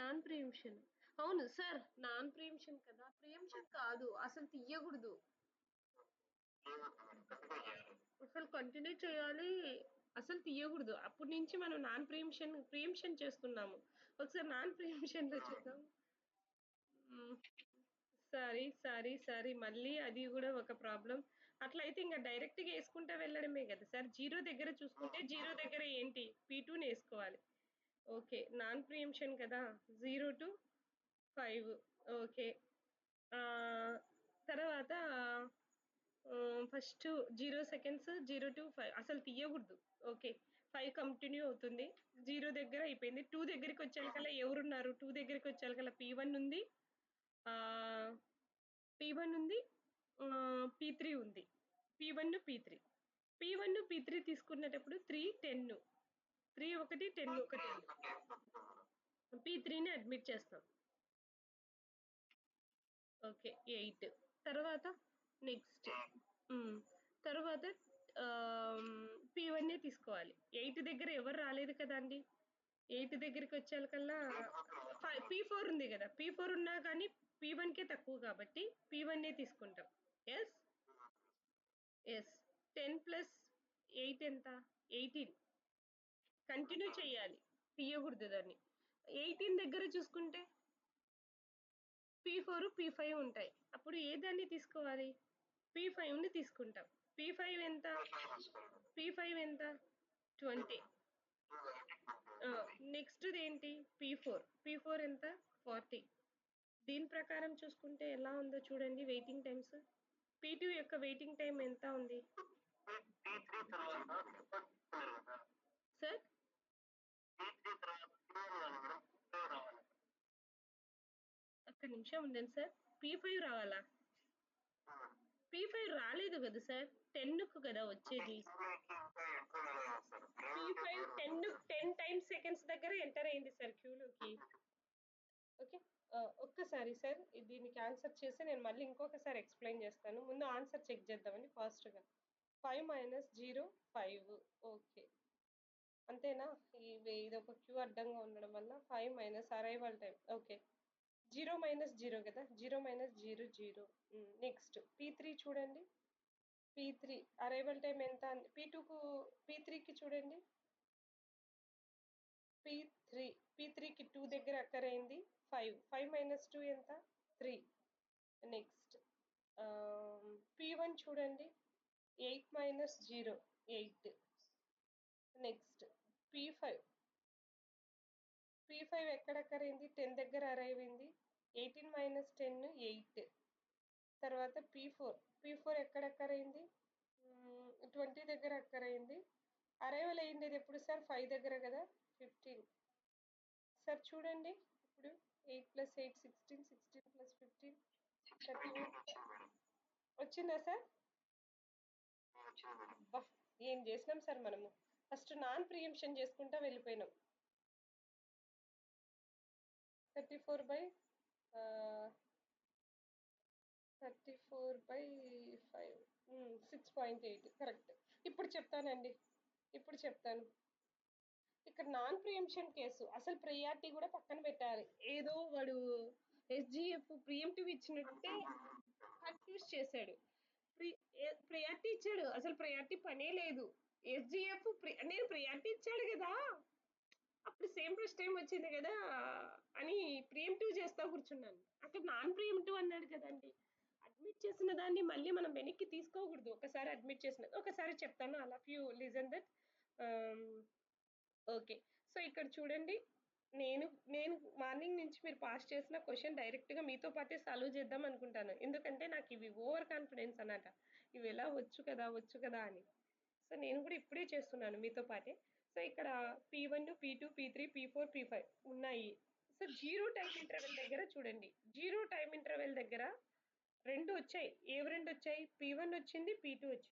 నాన్ ప్రియంషన్ అవును సార్ నాన్ ప్రియంషన్ కదా ప్రియంషన్ కాదు అసలు తీయకూడదు అసలు కంటిన్యూ చేయాలి అసలు తీయకూడదు అప్పటి నుంచి మనం నాన్ ప్రియంషన్ చేస్తున్నాము ఒకసారి నాన్ ప్రియంషన్ లో చూద్దాం సారీ మళ్ళీ అది కూడా ఒక ప్రాబ్లం అట్లయితే ఇంకా డైరెక్ట్ గా వేసుకుంటా వెళ్ళడమే కదా సార్ జీరో దగ్గర చూసుకుంటే జీరో దగ్గర ఏంటి P2 ని వేసుకోవాలి ఓకే నాన్ ప్రియంషన్ కదా 0 to 5 ఓకే తర్వాత ఫస్ట్ 0 సెకండ్స్ 0 to 5 అసలు తీయకూడదు ఓకే 5 కంటిన్యూ అవుతుంది 0 దగ్గర అయిపోయింది 2 దగ్గరికి వచ్చేకల్లా ఎవరున్నారు 2 దగ్గరికి వచ్చేకల్లా P1 ఉంది P1 ఉంది P3 ఉంది P1 P3 P1 P3 తీసుకునేటప్పుడు 3 10 3 ఒకటి 10 ఒకటి P3ని అడ్మిట్ చేస్తాం ఓకే 8 తర్వాత నెక్స్ట్ తర్వాత P1 తీసుకోవాలి 8 దగ్గర ఎవరు రాలేదు కదా అండి 8 దగ్గరికి వచ్చేకల్లా P4 ఉంది కదా P4 ఉన్నా కానీ P1 కే తక్కువ కాబట్టి P1 తీసుకుంటాం ఎస్ ఎస్ 10 ప్లస్ 8 ఎంత 18 కంటిన్యూ చేయాలి తీయకూడదు దాన్ని 18 దగ్గర చూసుకుంటే P4 P5 ఉంటాయి అప్పుడు ఏ దాన్ని తీసుకోవాలి P5ని తీసుకుంటాం P5 ఎంత P5 ఎంత 20 నెక్స్ట్ ఏంటి P4 ఎంత 40 దీని ప్రకారం చూసుకుంటే ఎలా ఉందో చూడండి వెయిటింగ్ టైమ్స్ P2 యొక్క వెయిటింగ్ టైం ఎంత ఉంది సార్ ఒక్క నిమిషం ఉండండి సార్ P5 రావాలా P5 రాలేదు కదా సార్ 10కు కదా వచ్చేది P5 10 టైమ్స్ సెకండ్స్ దగ్గర ఎంటర్ అయింది సార్ క్యూలోకి ఓకే ఒక్కసారి సార్ దీనికి ఆన్సర్ చేసి నేను మళ్ళీ ఇంకొకసారి ఎక్స్ప్లెయిన్ చేస్తాను ముందు ఆన్సర్ చెక్ చేద్దామండి ఫాస్ట్గా 5 మైనస్ 0 5 ఓకే అంతేనా ఇది ఒక క్యూ అడ్డంగా ఉండడం వల్ల 5 minus arrival time okay 0 minus 0 కదా 0 మైనస్ 0 0 నెక్స్ట్ P3 చూడండి P3 అరైవల్ టైం ఎంత P2కు P3కి చూడండి P3కి 2 దగ్గర అక్కర్ అయింది 5 మైనస్ 2 ఎంత 3 నెక్స్ట్ P1 చూడండి 8 మైనస్ 0 8 నెక్స్ట్ P5 P5 ఎక్కడ అక్కరైంది 10 దగ్గర అరైవ్ అయింది 18 మైనస్ 10 8 తర్వాత P4 ఎక్కడ అక్కరైంది 20 దగ్గర అక్కరైంది అరైవల్ అయ్యింది ఎప్పుడు సార్ 5 దగ్గర కదా 15 సార్ చూడండి ఇప్పుడు 8 ప్లస్ 8 16 16 ప్లస్ 15 31 వచ్చిందా సార్ ఏం చేసినాం సార్ మనము ఫస్ట్ నాన్ ప్రియంషన్ చేసుకుంటా వెళ్ళిపోయినాం 34/5 6.8 కరెక్ట్ ఇప్పుడు చెప్తానండి ఇప్పుడు చెప్తాను ఇక్కడ నాన్ ప్రియంషన్ కేసు అసలు ప్రియారిటీ కూడా పక్కన పెట్టాలి ఏదో వాడు ఎస్జిఎఫ్ ప్రియంటివ్ ఇచ్చినట్టే కన్ఫ్యూజ్ చేశాడు ప్రియారిటీ ఇచ్చాడు అసలు ప్రియారిటీ పనే లేదు ఎస్జిఎఫ్ నేను ప్రియారిటీ ఇచ్చాడు కదా అప్పుడు సేమ్ ఫస్ట్ టైం వచ్చింది కదా అని ప్రియంటివ్ చేస్తా కూర్చున్నాను అక్కడ నాన్ ప్రియంటివ్ అన్నాడు కదండి అడ్మిట్ చేసిన దాన్ని మళ్ళీ మనం వెనక్కి తీసుకోకూడదు ఒకసారి అడ్మిట్ చేసిన ఒకసారి చెప్తాను అలా you listen that okay so ఇక్కడ చూడండి నేను నేను మార్నింగ్ నుంచి మీరు పాస్ చేసిన క్వశ్చన్ డైరెక్ట్గా మీతో పాటే సాల్వ్ చేద్దాం అనుకుంటాను ఎందుకంటే నాకు ఇవి ఓవర్ కాన్ఫిడెన్స్ అన్నమాట ఇవి ఎలా వచ్చు కదా అని సో నేను కూడా ఇప్పుడే చేస్తున్నాను మీతో పాటే సో ఇక్కడ P1 P2 P3 P4 P5 ఉన్నాయి సో జీరో టైం ఇంటర్వెల్ దగ్గర చూడండి జీరో టైం ఇంటర్వెల్ దగ్గర రెండు వచ్చాయి ఏవి రెండు వచ్చాయి P1 వచ్చింది P2 వచ్చింది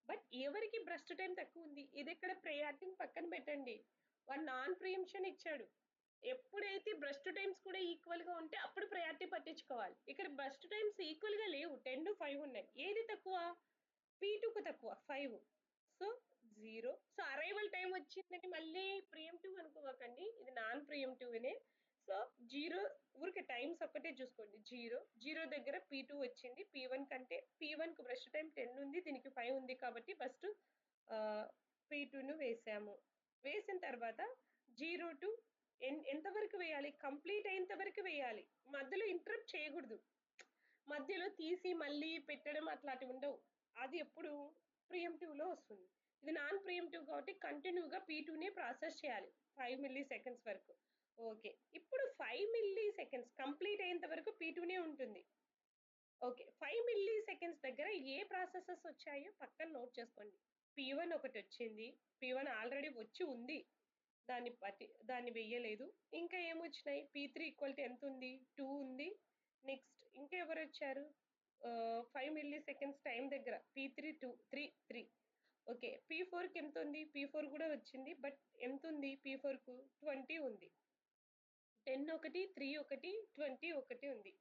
బట్ ఎవరికి బ్రస్ట్ టైం తక్కువ ఉంది ఇది ఇక్కడ ప్రయారిటీని పక్కన పెట్టండి వాడు నాన్ ప్రియంషన్ ఇచ్చాడు ఎప్పుడైతే బ్రస్ట్ టైమ్స్ కూడా ఈక్వల్ గా ఉంటే అప్పుడు ప్రయారిటీ పట్టించుకోవాలి ఇక్కడ బ్రస్ట్ టైమ్స్ ఈక్వల్ గా లేవు 10 5 ఉన్నాయి ఏది తక్కువ P2కు తక్కువ 5 సో 0 సో అరైవల్ టైం వచ్చిందని మళ్ళీ ప్రియంటివ్ అనుకోకండి ఇది నాన్ ప్రియంటివ్నే సో 0 ఊరికి టైమ్స్ ఒక్కటే చూసుకోండి 0 దగ్గర P2 వచ్చింది P1 కంటే P1కు బ్రష్ టైం 10 ఉంది దీనికి 5 ఉంది కాబట్టి ఫస్ట్ P2ను వేసాము వేసిన తర్వాత 0 టు ఎంతవరకు వేయాలి కంప్లీట్ అయ్యేంత వరకు వేయాలి మధ్యలో ఇంటరప్ట్ చేయకూడదు మధ్యలో తీసి మళ్ళీ పెట్టడం అట్లాంటివి ఉండవు అది ఎప్పుడు ప్రియంటివ్లో వస్తుంది ఇది నాన్ ప్రియంటివ్ కాబట్టి కంటిన్యూగా P2నే ప్రాసెస్ చేయాలి 5 మిల్లీ సెకండ్స్ వరకు ఓకే ఇప్పుడు 5 మిల్లీ సెకండ్స్ కంప్లీట్ అయ్యేంత వరకు P2నే ఉంటుంది ఓకే 5 మిల్లీ సెకండ్స్ దగ్గర ఏ ప్రాసెసెస్ వచ్చాయో పక్కన నోట్ చేసుకోండి P1 ఒకటి వచ్చింది P1 ఆల్రెడీ వచ్చి ఉంది దాన్ని వెయ్యలేదు ఇంకా ఏమొచ్చినాయి P3 ఈక్వల్ టు ఎంత ఉంది 2 ఉంది నెక్స్ట్ ఇంకా ఎవరు వచ్చారు 5 మిల్లీ సెకండ్స్ టైం దగ్గర P3 3 ఓకే P4కి ఎంత ఉంది P4 కూడా వచ్చింది బట్ ఎంత ఉంది P4కు 20 ఉంది 10 ఒకటి 3 ఒకటి 20 ఒకటి ఉంది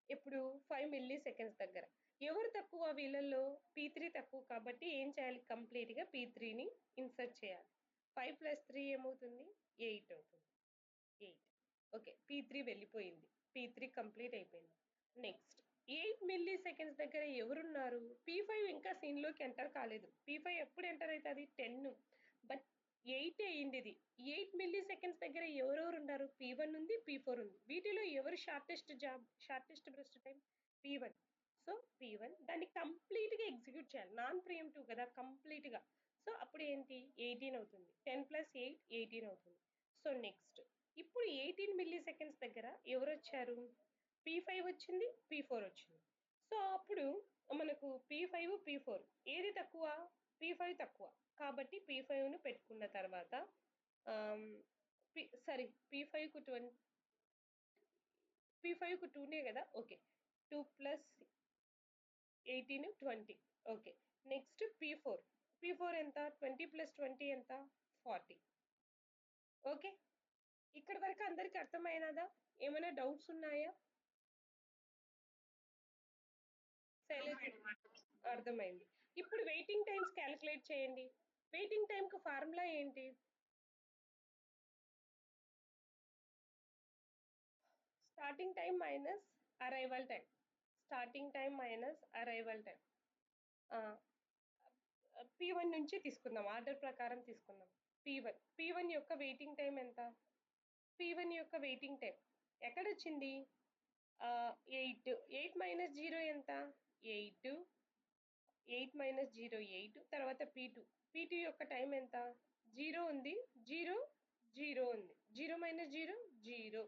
ఇప్పుడు 5 మిల్లీ సెకండ్స్ దగ్గర ఎవరు తక్కువ వీళ్ళల్లో P3 తక్కువ కాబట్టి ఏం చేయాలి కంప్లీట్గా P3ని ఇన్సర్ట్ చేయాలి 5 ప్లస్ 3 ఏమవుతుంది 8 అవుతుంది 8 ఓకే P3 వెళ్ళిపోయింది P3 కంప్లీట్ అయిపోయింది నెక్స్ట్ 8 మిల్లీ సెకండ్స్ దగ్గర ఎవరున్నారు P5 ఇంకా సీన్లోకి ఎంటర్ కాలేదు P5 ఎప్పుడు ఎంటర్ అవుతుంది 10 బట్ 8 అయ్యింది ఇది 8 మిల్లీ సెకండ్స్ దగ్గర ఎవరెవరు ఉన్నారు P1 ఉంది P4 ఉంది వీటిలో ఎవరు shortest breast time P1 so P1 దాన్ని కంప్లీట్గా ఎగ్జిక్యూట్ చేయాలి నాన్ ప్రియంటివ్ కదా కంప్లీట్గా సో అప్పుడు ఏంటి 18 అవుతుంది 10 ప్లస్ 8 18 అవుతుంది సో నెక్స్ట్ ఇప్పుడు 18 మిల్లీ సెకండ్స్ దగ్గర ఎవరు వచ్చారు P5 వచ్చింది P4 వచ్చింది సో అప్పుడు మనకు P5 P4 ఏది తక్కువ P5 తక్కువ కాబట్టి P5ను పెట్టుకున్న తర్వాత సారీ P5కు 2నే కదా okay 2 plus 18 20 okay next P4 ఎంత 20 ప్లస్ 20 ఎంత 40 ఓకే ఇక్కడ వరకు అందరికి అర్థమైనదా ఏమైనా డౌట్స్ ఉన్నాయా అర్థమైంది ఇప్పుడు వెయిటింగ్ టైమ్స్ క్యాలిక్యులేట్ చేయండి వెయిటింగ్ టైంకు ఫార్ములా ఏంటి starting time minus arrival time starting time minus arrival time P1 నుంచి తీసుకుందాం ఆర్డర్ ప్రకారం తీసుకుందాం P1 యొక్క వెయిటింగ్ టైం ఎంత P1 యొక్క వెయిటింగ్ టైం ఎక్కడ వచ్చింది 8 మైనస్ 0 ఎంత 8 మైనస్ 0 8 తర్వాత P2 యొక్క టైం ఎంత 0 ఉంది 0 జీరో ఉంది. 0 minus 0 zero.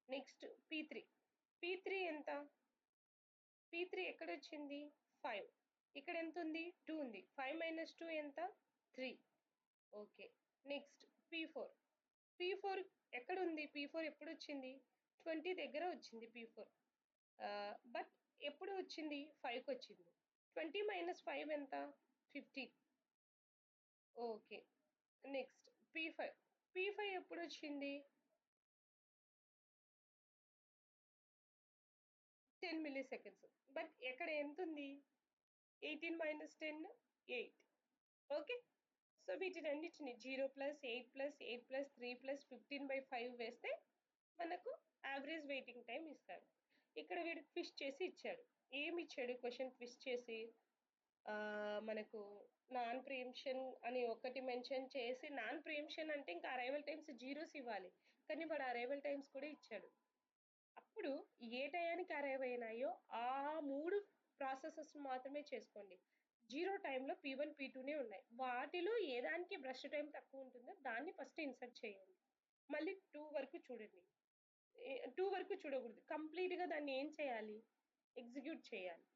Next P3. P3 ఎంత? P3 ఎక్కడొచ్చింది? 5. ఇక్కడ ఎంత ఉంది? 2 ఉంది. 5 మైనస్ 2 ఎంత? 3. ఓకే. Next P4. P4 ఎక్కడుంది? P4 ఎప్పుడొచ్చింది? 20 దగ్గర వచ్చింది P4. బట్ ఎప్పుడు వచ్చింది? 5కి వచ్చింది. 20 మైనస్ 5 ఎంత? 15. ఓకే. Next P5. P5 ఎప్పుడొచ్చింది? 10 మిల్లీ సెకండ్స్. బట్ ఎక్కడ ఎంతుంది? 18 మైనస్ 10 8. ఓకే. సో వీటినన్నిటిని 0 ప్లస్ 8 ప్లస్ 8 ప్లస్ 3 ప్లస్ 15/5 వేస్తే మనకు యావరేజ్ వెయిటింగ్ టైం ఇస్తాడు. ఇక్కడ వీడు ట్విస్ట్ చేసి ఇచ్చాడు. ఏమి ఇచ్చాడు క్వశ్చన్ ట్విస్ట్ చేసి? మనకు నాన్ ప్రియంషన్ అని ఒకటి మెన్షన్ చేసి, నాన్ ప్రియంషన్ అంటే ఇంకా అరైవల్ టైమ్స్ జీరోస్ ఇవ్వాలి. కానీ వాడు అరైవల్ టైమ్స్ కూడా ఇచ్చాడు. అప్పుడు ఏ టయానికి అరైవ్ అయినాయో ఆ 3 ప్రాసెసెస్ మాత్రమే చేసుకోండి. 0 టైంలో P1, P2నే ఉన్నాయి. వాటిలో ఏ దానికి బ్రష్ టైం తక్కువ ఉంటుందో దాన్ని ఫస్ట్ ఇన్సర్ట్ చేయండి. మళ్ళీ 2 వరకు చూడండి. 2 వరకు చూడకూడదు. కంప్లీట్‌గా దాన్ని ఏం చేయాలి? ఎగ్జిక్యూట్ చేయాలి.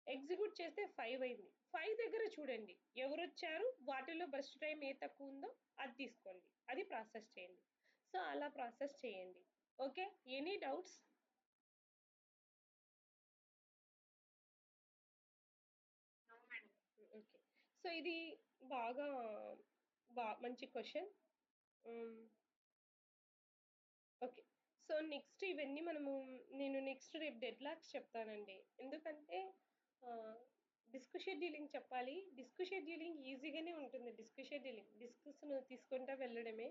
ఎగ్జిక్యూట్ చేస్తే 5 అయింది. 5 దగ్గర చూడండి. ఎవరొచ్చారు? వాటిలో బస్ట్ టైమ్ ఏ తక్కువ ఉందో అది తీసుకోండి. అది ప్రాసెస్ చేయండి. సో, అలా ప్రాసెస్ చేయండి. Okay. Any doubts? Okay. So, ఇది బాగా మంచి క్వెషన్. హ్మ్. ఓకే. సో, నెక్స్ట్ ఇవన్నీ నేను నెక్స్ట్ రేపు డెడ్‌లాక్స్ చెప్తానండి. ఎందుకంటే ఆహ్, డిస్క్ షెడ్యూలింగ్ చెప్పాలి. డిస్క్ షెడ్యూలింగ్ ఈజీగానే ఉంటుంది. డిస్క్స్‌ను తీసుకుంటా వెళ్ళడమే.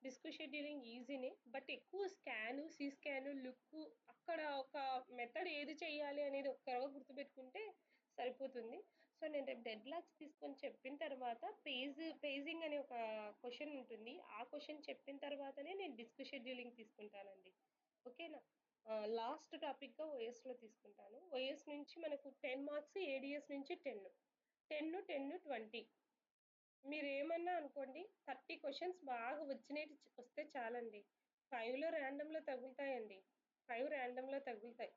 డిస్క్ షెడ్యూలింగ్ ఈజీనే. బట్ ఎక్కువ స్కాను, సి స్కాను, లుక్కు అక్కడ ఒక మెథడ్ ఏది చేయాలి అనేది ఒక్కరవ గుర్తుపెట్టుకుంటే సరిపోతుంది. సో, నేను రేపు డెడ్‌లాక్స్ తీసుకొని చెప్పిన తర్వాత పేజింగ్ అనే ఒక క్వెషన్ ఉంటుంది. ఆ క్వెషన్ చెప్పిన తర్వాతనే నేను డిస్క్ షెడ్యూలింగ్ తీసుకుంటానండి. ఓకేనా? లాస్ట్ టాపిక్‌గా ఓఎస్‌లో తీసుకుంటాను. ఓఎస్ నుంచి మనకు 10 మార్క్స్, ఏడీఎస్ నుంచి 10. 10, 10, 20. మీరేమన్నా అనుకోండి. 30 క్వెషన్స్ బాగా వచ్చినేటి వస్తే చాలండి. 5లో ర్యాండమ్‌లో తగులుతాయండి. 5 ర్యాండమ్‌లో తగులుతాయి.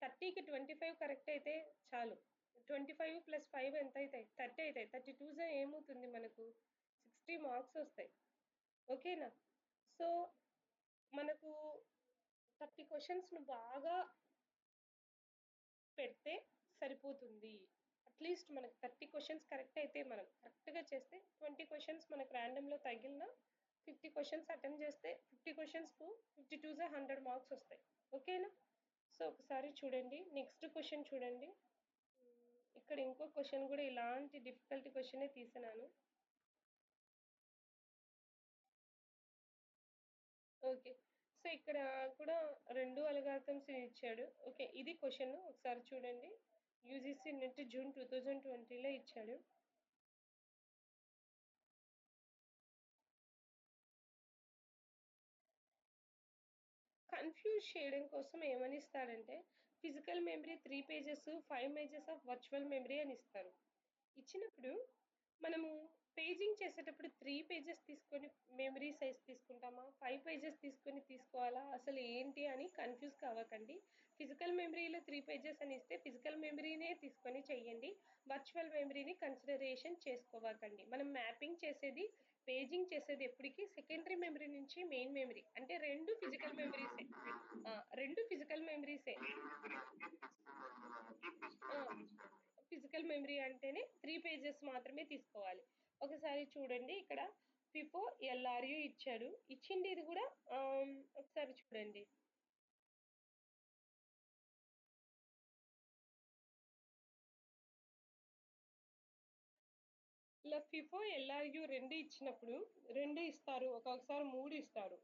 30కి 25 కరెక్ట్ అయితే చాలు. 25 ప్లస్ 5 ఎంతయితాయి? 30 అయితాయి. 32 ఏమవుతుంది మనకు? 60 మార్క్స్ వస్తాయి. ఓకేనా? సో, మనకు 30 క్వెషన్స్‌ను బాగా పెడితే సరిపోతుంది. అట్‌లీస్ట్ మనకు 30 క్వెషన్స్ కరెక్ట్ అయితే మనం కరెక్ట్‌గా చేస్తే 20 క్వెషన్స్ మనకు ర్యాండమ్‌లో తగిలినా 50 క్వెషన్స్ అటెంప్ట్ చేస్తే 50 క్వెషన్స్‌కు 52 100 మార్క్స్ వస్తాయి. ఓకేనా? సో, ఒకసారి చూడండి. నెక్స్ట్ క్వెషన్ చూడండి. ఇక్కడ ఇంకో క్వెషన్ కూడా ఇలాంటి డిఫికల్ట్ క్వెషనే తీసినాను. ఓకే. సో, ఇక్కడ కూడా 2 అల్గారిథమ్స్ ఇచ్చాడు. ఓకే. ఇది క్వెషన్ ఒకసారి చూడండి. యూజీసీ నెట్ జూన్ 2020లో ఇచ్చాడు. కన్‌ఫ్యూజ్ చేయడం కోసం ఏమని ఇస్తాడంటే, physical memory 3 pages, 5 pages of virtual memory అని ఇస్తారు. ఇచ్చినప్పుడు మనము పేజింగ్ చేసేటప్పుడు 3 పేజెస్ తీసుకొని మెమరీ సైజ్ తీసుకుంటామా? 5 పేజెస్ తీసుకొని తీసుకోవాలా? అసలు ఏంటి అని కన్‌ఫ్యూజ్ కావకండి. ఫిజికల్ మెమరీలో 3 పేజెస్ అని ఇస్తే ఫిజికల్ మెమరీనే తీసుకొని చెయ్యండి. వర్చువల్ మెమరీని కన్సిడరేషన్ చేసుకోవకండి. మనం మ్యాపింగ్ చేసేది, పేజింగ్ చేసేది ఎప్పటికి సెకండరీ మెమరీ నుంచి మెయిన్ మెమరీ. అంటే 2 ఫిజికల్ మెమరీసే. 2 ఫిజికల్ మెమరీసే. ఆ! ఫిజికల్ మెమరీ అంటేనే 3 పేజెస్ మాత్రమే తీసుకోవాలి. ఒకసారి చూడండి ఇక్కడ ఫిఫో, ఎల్ఆర్‌యు ఇచ్చాడు. ఇచ్చిండేది గూడా ఒకసారి చూడండి. ఇలా ఫిఫో, ఎల్ఆర్‌యు 2 ఇచ్చినప్పుడు 2 ఇస్తారు. ఒక్కొక్కసారి 3 ఇస్తారు.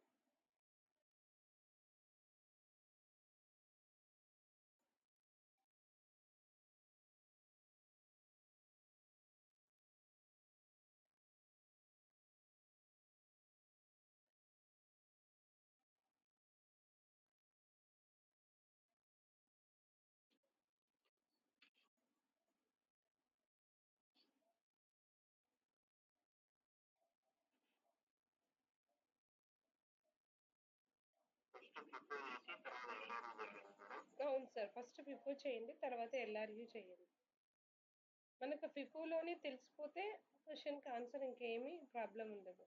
అవును సార్. ఫస్ట్ ఫిఫో చేయండి. తర్వాత ఎల్ఆర్‌యూ చేయండి. మనకు ఫిఫోలోనే తెలిసిపోతే క్వెషన్‌కి ఆన్సర్ ఇంకేమీ ప్రాబ్లమ్ ఉండదు.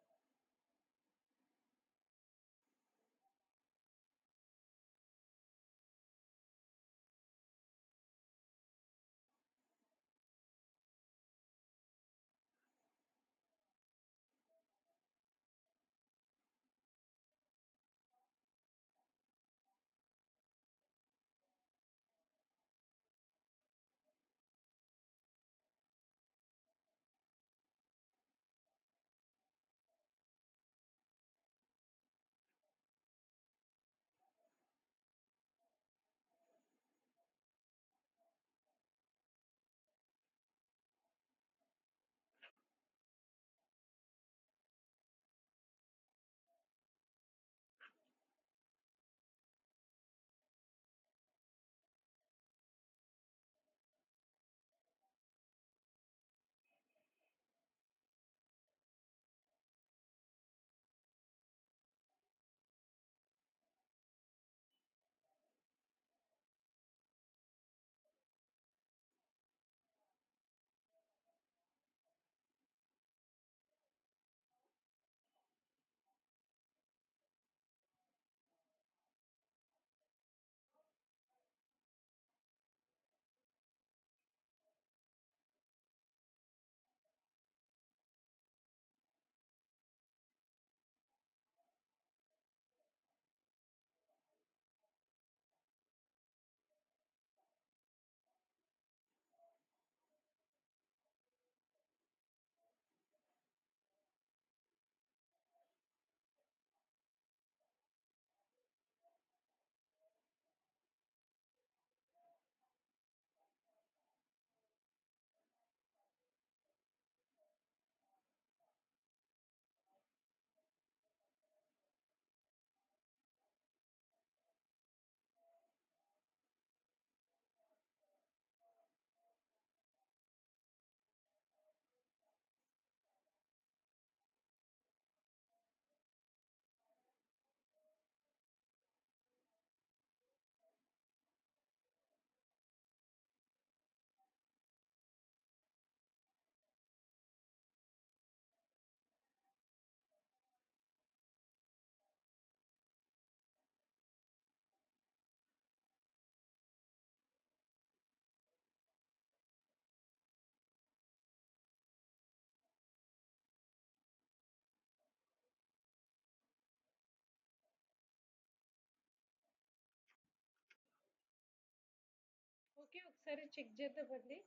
ఓకే. ఒకసారి చెక్ చేద్దామండి.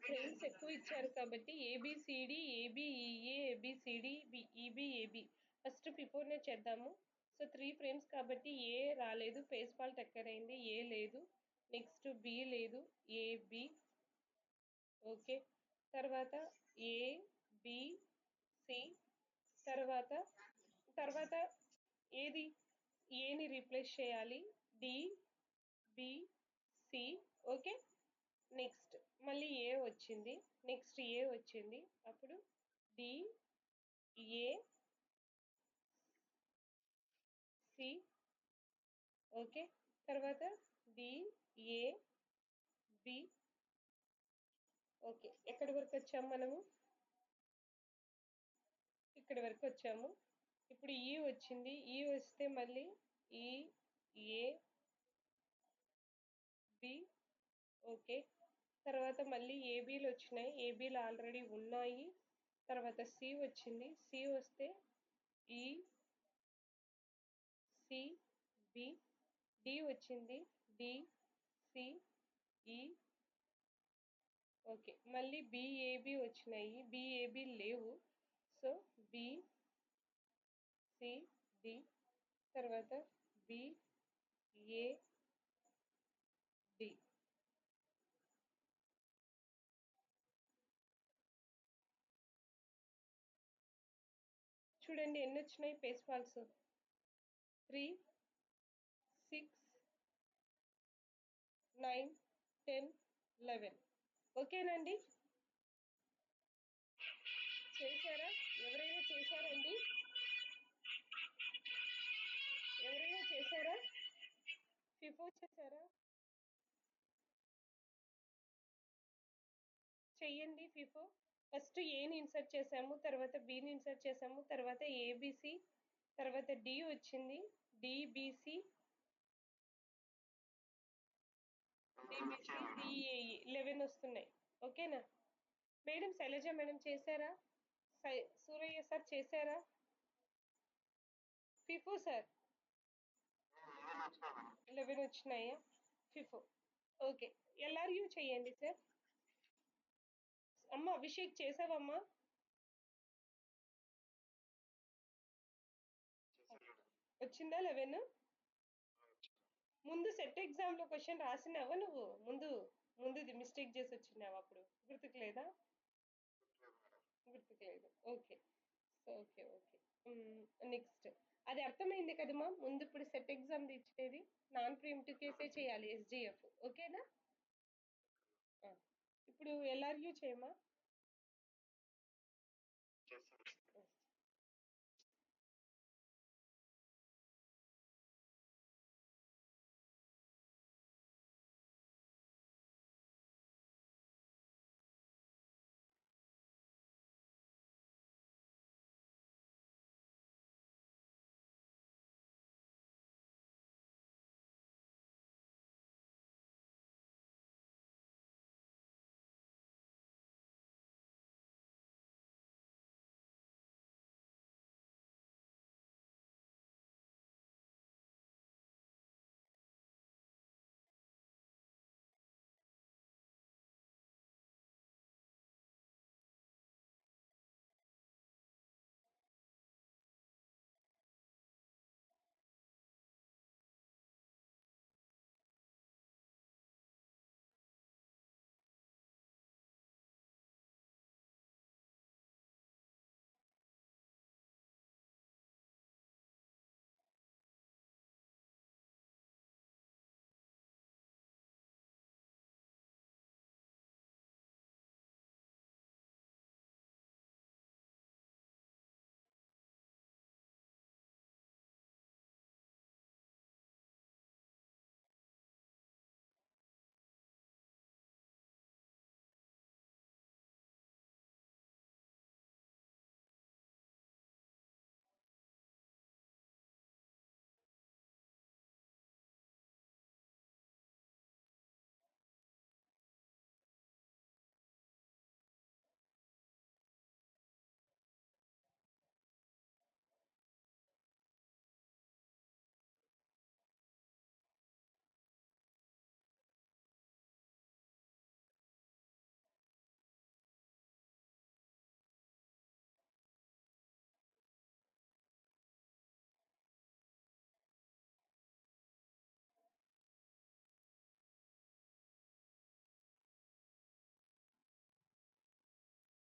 ఫ్రేమ్స్ ఎక్కువ ఇచ్చారు కాబట్టి ABCD, ABEA, ABCD, EB, AB. First ఫిఫోర్‌నే చేద్దాము. సో 3 ఫ్రేమ్స్ కాబట్టి ఏ రాలేదు. ఫేస్ ఫాల్ట్ ఎక్కడైంది? ఏ లేదు. నెక్స్ట్ బి లేదు. AB okay. తర్వాత ఏ, బి, సి తర్వాత తర్వాత ఏది? ఏని రీప్లేస్ చేయాలి. D, B, C okay. Next మళ్ళీ ఏ వచ్చింది. నెక్స్ట్ ఏ వచ్చింది. అప్పుడు డి, ఏ, సి ఓకే. తర్వాత డి, ఏ, బి ఓకే. ఎక్కడి వరకు వచ్చాము మనము? ఇక్కడి వరకు వచ్చాము. ఇప్పుడు ఈ వచ్చింది. ఈ వస్తే మళ్ళీ ఈ, ఏ, బి ఓకే. తర్వాత మళ్ళీ ఏబీలు వచ్చినాయి. ఏబీలు ఆల్రెడీ ఉన్నాయి. తర్వాత సి వచ్చింది. సి వస్తే ఈ, సి, బి, డి వచ్చింది. డి, సి, ఈ ఓకే. మళ్ళీ బిఏబి వచ్చినాయి. బిఏబి లేవు. సో బి, సి, డి తర్వాత బి, ఏ, డి. చూడండి ఎన్ని వచ్చినాయి పేస్ ఫాల్స్ 3, 6, 9, 10, 11 ఓకేనండి. చేశారా? ఎవరైనా చేశారండి? చేశారా? ఫిఫో చేశారా? చెయ్యండి ఫిఫో. ఫస్ట్ ఏని ఇన్సర్ట్ చేసాము, తర్వాత బిని ఇన్సర్ట్ చేసాము, తర్వాత ఏబిసి, తర్వాత డి వచ్చింది, డిబిసి, డిబిసి, డిఏఈ 11 వస్తున్నాయి. ఓకేనా మేడం? శైలజ మేడం చేశారా? సూరయ్య సార్ చేశారా? ఫిఫో సార్ 11 వచ్చినాయా? ఫిఫో. ఓకే. ఎల్ఆర్యు చేయండి సార్. అమ్మ అభిషేక్ చేసావమ్మా? వచ్చిందా 11? ముందు సెట్ ఎగ్జామ్ లో క్వశ్చన్ రాసినావా నువ్వు? ముందుది మిస్టేక్ చేసి వచ్చినావా? అప్పుడు గుర్తుకు లేదా? గుర్తుకు లేదు. ఓకే. Okay okay. నెక్స్ట్ అది అర్థమైంది కదమ్మా? ముందు ఇప్పుడు సెట్ ఎగ్జామ్ ఇచ్చేది నాన్ ప్రీమిటివ్ కేసే చేయాలి, ఎస్డిఎఫ్. ఓకేనా? ఇప్పుడు ఎల్ఆర్యు చేయమా?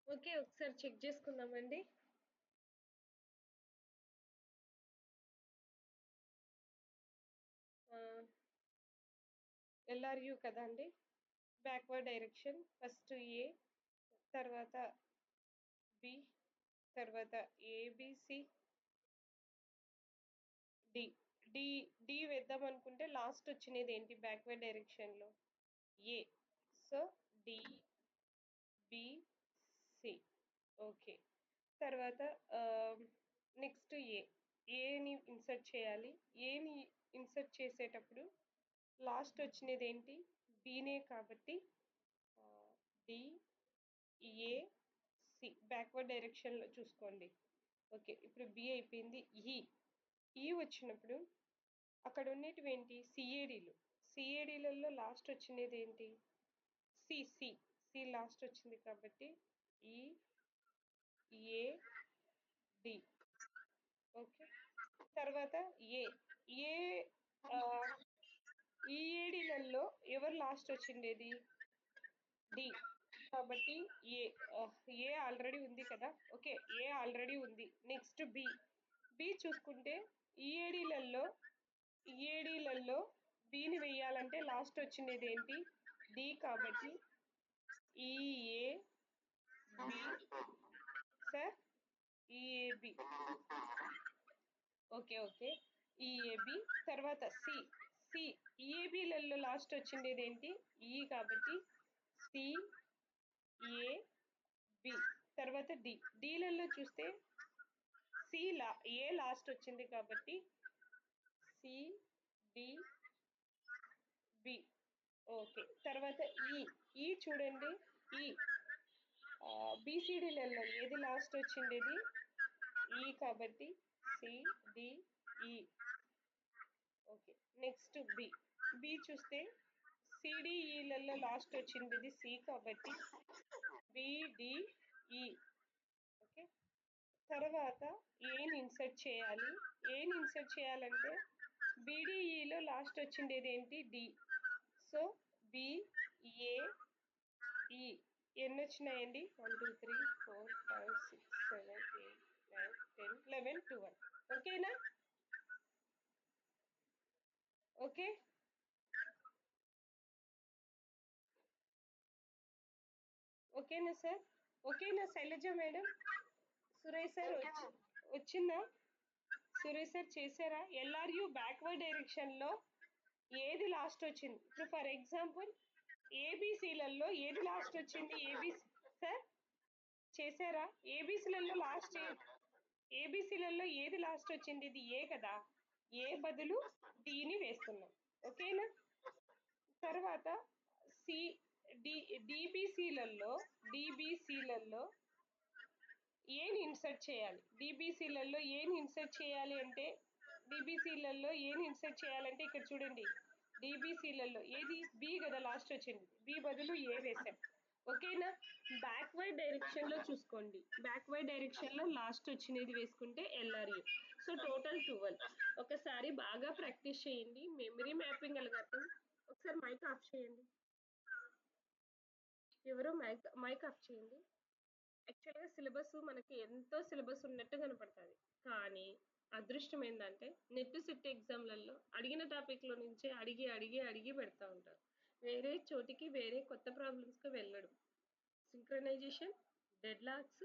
ఓకే, ఒకసారి చెక్ చేసుకుందామండి. ఎల్ఆర్యు కదా అండి? బ్యాక్వర్డ్ డైరెక్షన్ ఫస్ట్ ఏ, తర్వాత బి, తర్వాత ఏబిసి, డి. డి డి వేద్దాం అనుకుంటే లాస్ట్ వచ్చినది ఏంటి బ్యాక్వర్డ్ డైరెక్షన్ లో? A. So D B C. Okay. తర్వాత నెక్స్ట్ ఏని ఇన్సర్ట్ చేయాలి. ఏని ఇన్సర్ట్ చేసేటప్పుడు లాస్ట్ వచ్చినది ఏంటి? బీనే కాబట్టి డి ఏ సి బ్యాక్వర్డ్ డైరెక్షన్లో చూసుకోండి. ఓకే, ఇప్పుడు బి అయిపోయింది. ఈ వచ్చినప్పుడు అక్కడ ఉన్నటివి ఏంటి? సిఏడిలు. సిఏడిలలో లాస్ట్ వచ్చినది ఏంటి? సి సి సి లాస్ట్ వచ్చింది కాబట్టి ఈ ఏ డి. ఓకే. తర్వాత ఏ ఏ ఈఏడిలలో ఎవరు లాస్ట్ వచ్చిండేది? డి. కాబట్టి ఏ ఏ ఆల్రెడీ ఉంది కదా. ఓకే, ఏ ఆల్రెడీ ఉంది. Next B. బి చూసుకుంటే ఈఏడిలలో ఈఏడిలలో బిని వేయాలంటే లాస్ట్ వచ్చినది ఏంటి? డి. కాబట్టి EA B sir, EAB. Okay okay. EAB. తర్వాత సి. సి ఈఏబిలలో లాస్ట్ వచ్చిండేది ఏంటి? ఈ కాబట్టి సి ఏ బి. తర్వాత డి. డీలలో చూస్తే ఏ లాస్ట్ వచ్చింది కాబట్టి సి డి బి. ఓకే. తర్వాత ఈ చూడండి. ఈ బీసీడీలలో ఏది లాస్ట్ వచ్చిండేది? ఈ కాబట్టి C D E. Okay. Next B. B చూస్తే సిడిఈలలో లాస్ట్ వచ్చిండేది సి కాబట్టి బిడిఈ. ఓకే. తర్వాత ఏని ఇన్సర్ట్ చేయాలి. ఏని ఇన్సర్ట్ చేయాలంటే బీడీఈలో లాస్ట్ వచ్చిండేది ఏంటి? డి. So BAE. ఎన్ని వచ్చినాయండి? 1 2 3 4 5 6 7 8 9 10 11 12. ఓకేనా? ఓకే. ఓకేనా సార్? ఓకేనా శైలజ మేడం? సురేష్ సార్ వచ్చిందా? సురేష్ సార్ చేశారా? ఎల్ఆర్యు బ్యాక్వర్డ్ డైరెక్షన్లో ఏది లాస్ట్ వచ్చింది? ఇప్పుడు ఫర్ ఎగ్జాంపుల్ ఏబిసిలలో ఏది లాస్ట్ వచ్చింది? ఏబిసి సార్ చేశారా? ఏబిసిలలో ఏది లాస్ట్ వచ్చింది? ఇది ఏ కదా. ఏ బదులు డిని వేస్తున్నాం. ఓకేనా? తర్వాత సి డిబిసిలలో ఏని ఇన్సర్ట్ చేయాలి? డిబిసిలలో ఏని ఇన్సర్ట్ చేయాలి అంటే ఇక్కడ చూడండి. డిబిసిలలో ఏది? బి కదా లాస్ట్ వచ్చింది. బి బదులు ఏ వేసాం. ఓకేనా? బ్యాక్వర్డ్ డైరెక్షన్ లో చూసుకోండి. బ్యాక్వర్డ్ డైరెక్షన్ లో లాస్ట్ వచ్చినది వేసుకుంటే ఎల్ఆర్యు. So total 12. ఒకసారి బాగా ప్రాక్టీస్ చేయండి. మెమరీ మ్యాపింగ్ అలగటం. ఒకసారి మైక్ ఆఫ్ చేయండి. ఎవరో మైక్ ఆఫ్ చేయండి. యాక్చువల్గా సిలబస్ మనకి ఎంతో సిలబస్ ఉన్నట్టు కనపడుతుంది. కానీ అదృష్టం ఏంటంటే నెట్ సెట్ ఎగ్జామ్లలో అడిగిన టాపిక్లో నుంచే అడిగి పెడతా ఉంటారు. వేరే చోటికి వేరే కొత్త ప్రాబ్లమ్స్కి వెళ్ళడం. సింక్రనైజేషన్, డెడ్ లాక్స్,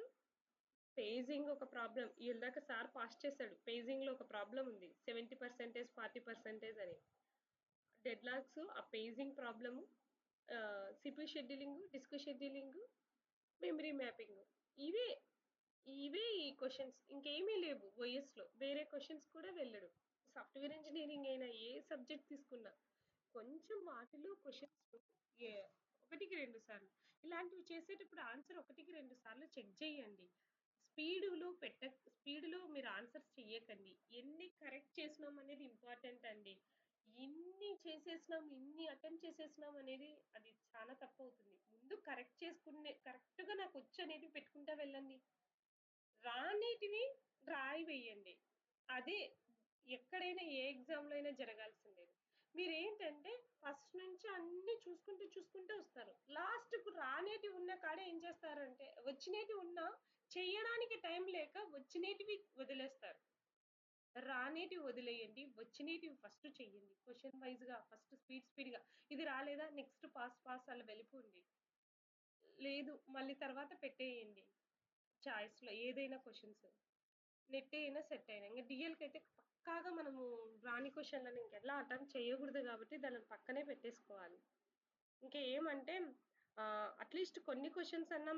పేజింగ్ ఒక ప్రాబ్లం. ఇందాక సార్ పాస్ చేశాడు. పేజింగ్లో ఒక ప్రాబ్లం ఉంది, 70%, 40% అని. డెడ్ లాక్స్, ఆ paging problem, CP scheduling, disk scheduling, memory mapping. ఇవే ఈ క్వశ్చన్స్. ఇంకేమీ లేవు ఓఎస్లో. వేరే క్వశ్చన్స్ కూడా వెళ్ళడు. సాఫ్ట్వేర్ ఇంజనీరింగ్ అయినా ఏ సబ్జెక్ట్ తీసుకున్నా కొంచెం వాటిలో క్వశ్చన్స్ 1కి 2 సార్లు ఇలాంటివి చేసేటప్పుడు ఆన్సర్ 1కి 2 సార్లు చెక్ చేయండి. స్పీడ్లో మీరు ఆన్సర్స్ చెయ్యకండి. ఎన్ని కరెక్ట్ చేసినాం అనేది ఇంపార్టెంట్ అండి. ఇన్ని అటెంప్ట్ చేసేసినాం అనేది అది చాలా తప్పు అవుతుంది. ముందు కరెక్ట్గా నాకు వచ్చు అనేది పెట్టుకుంటా వెళ్ళండి. రానిటివి రాయి వేయండి. అదే ఎక్కడైనా ఏ ఎగ్జామ్లో అయినా జరగాల్సిందేది. మీరేంటంటే ఫస్ట్ నుంచి అన్ని చూసుకుంటూ వస్తారు. లాస్ట్కు రానేటివి ఉన్న కాడ ఏం చేస్తారంటే వచ్చినేటివి ఉన్నా చెయ్యడానికి టైం లేక వచ్చినేటివి వదిలేస్తారు. రానేటివి వదిలేయండి. వచ్చినేటివి ఫస్ట్ చెయ్యండి. క్వశ్చన్ వైజ్గా ఫస్ట్ స్పీడ్గా ఇది రాలేదా నెక్స్ట్ పాస్ అలా వెళ్ళిపోండి. లేదు మళ్ళీ తర్వాత పెట్టేయండి. చాయిస్లో ఏదైనా క్వశ్చన్స్ నెట్ అయినా సెట్ అయినా. ఇంకా డిఎల్కి అయితే పక్కాగా మనము రాని క్వశ్చన్లను ఇంకెలా అటెంప్ట్ చేయకూడదు కాబట్టి దానిని పక్కనే పెట్టేసుకోవాలి. ఇంకేమంటే అట్లీస్ట్ కొన్ని క్వశ్చన్స్ అన్నా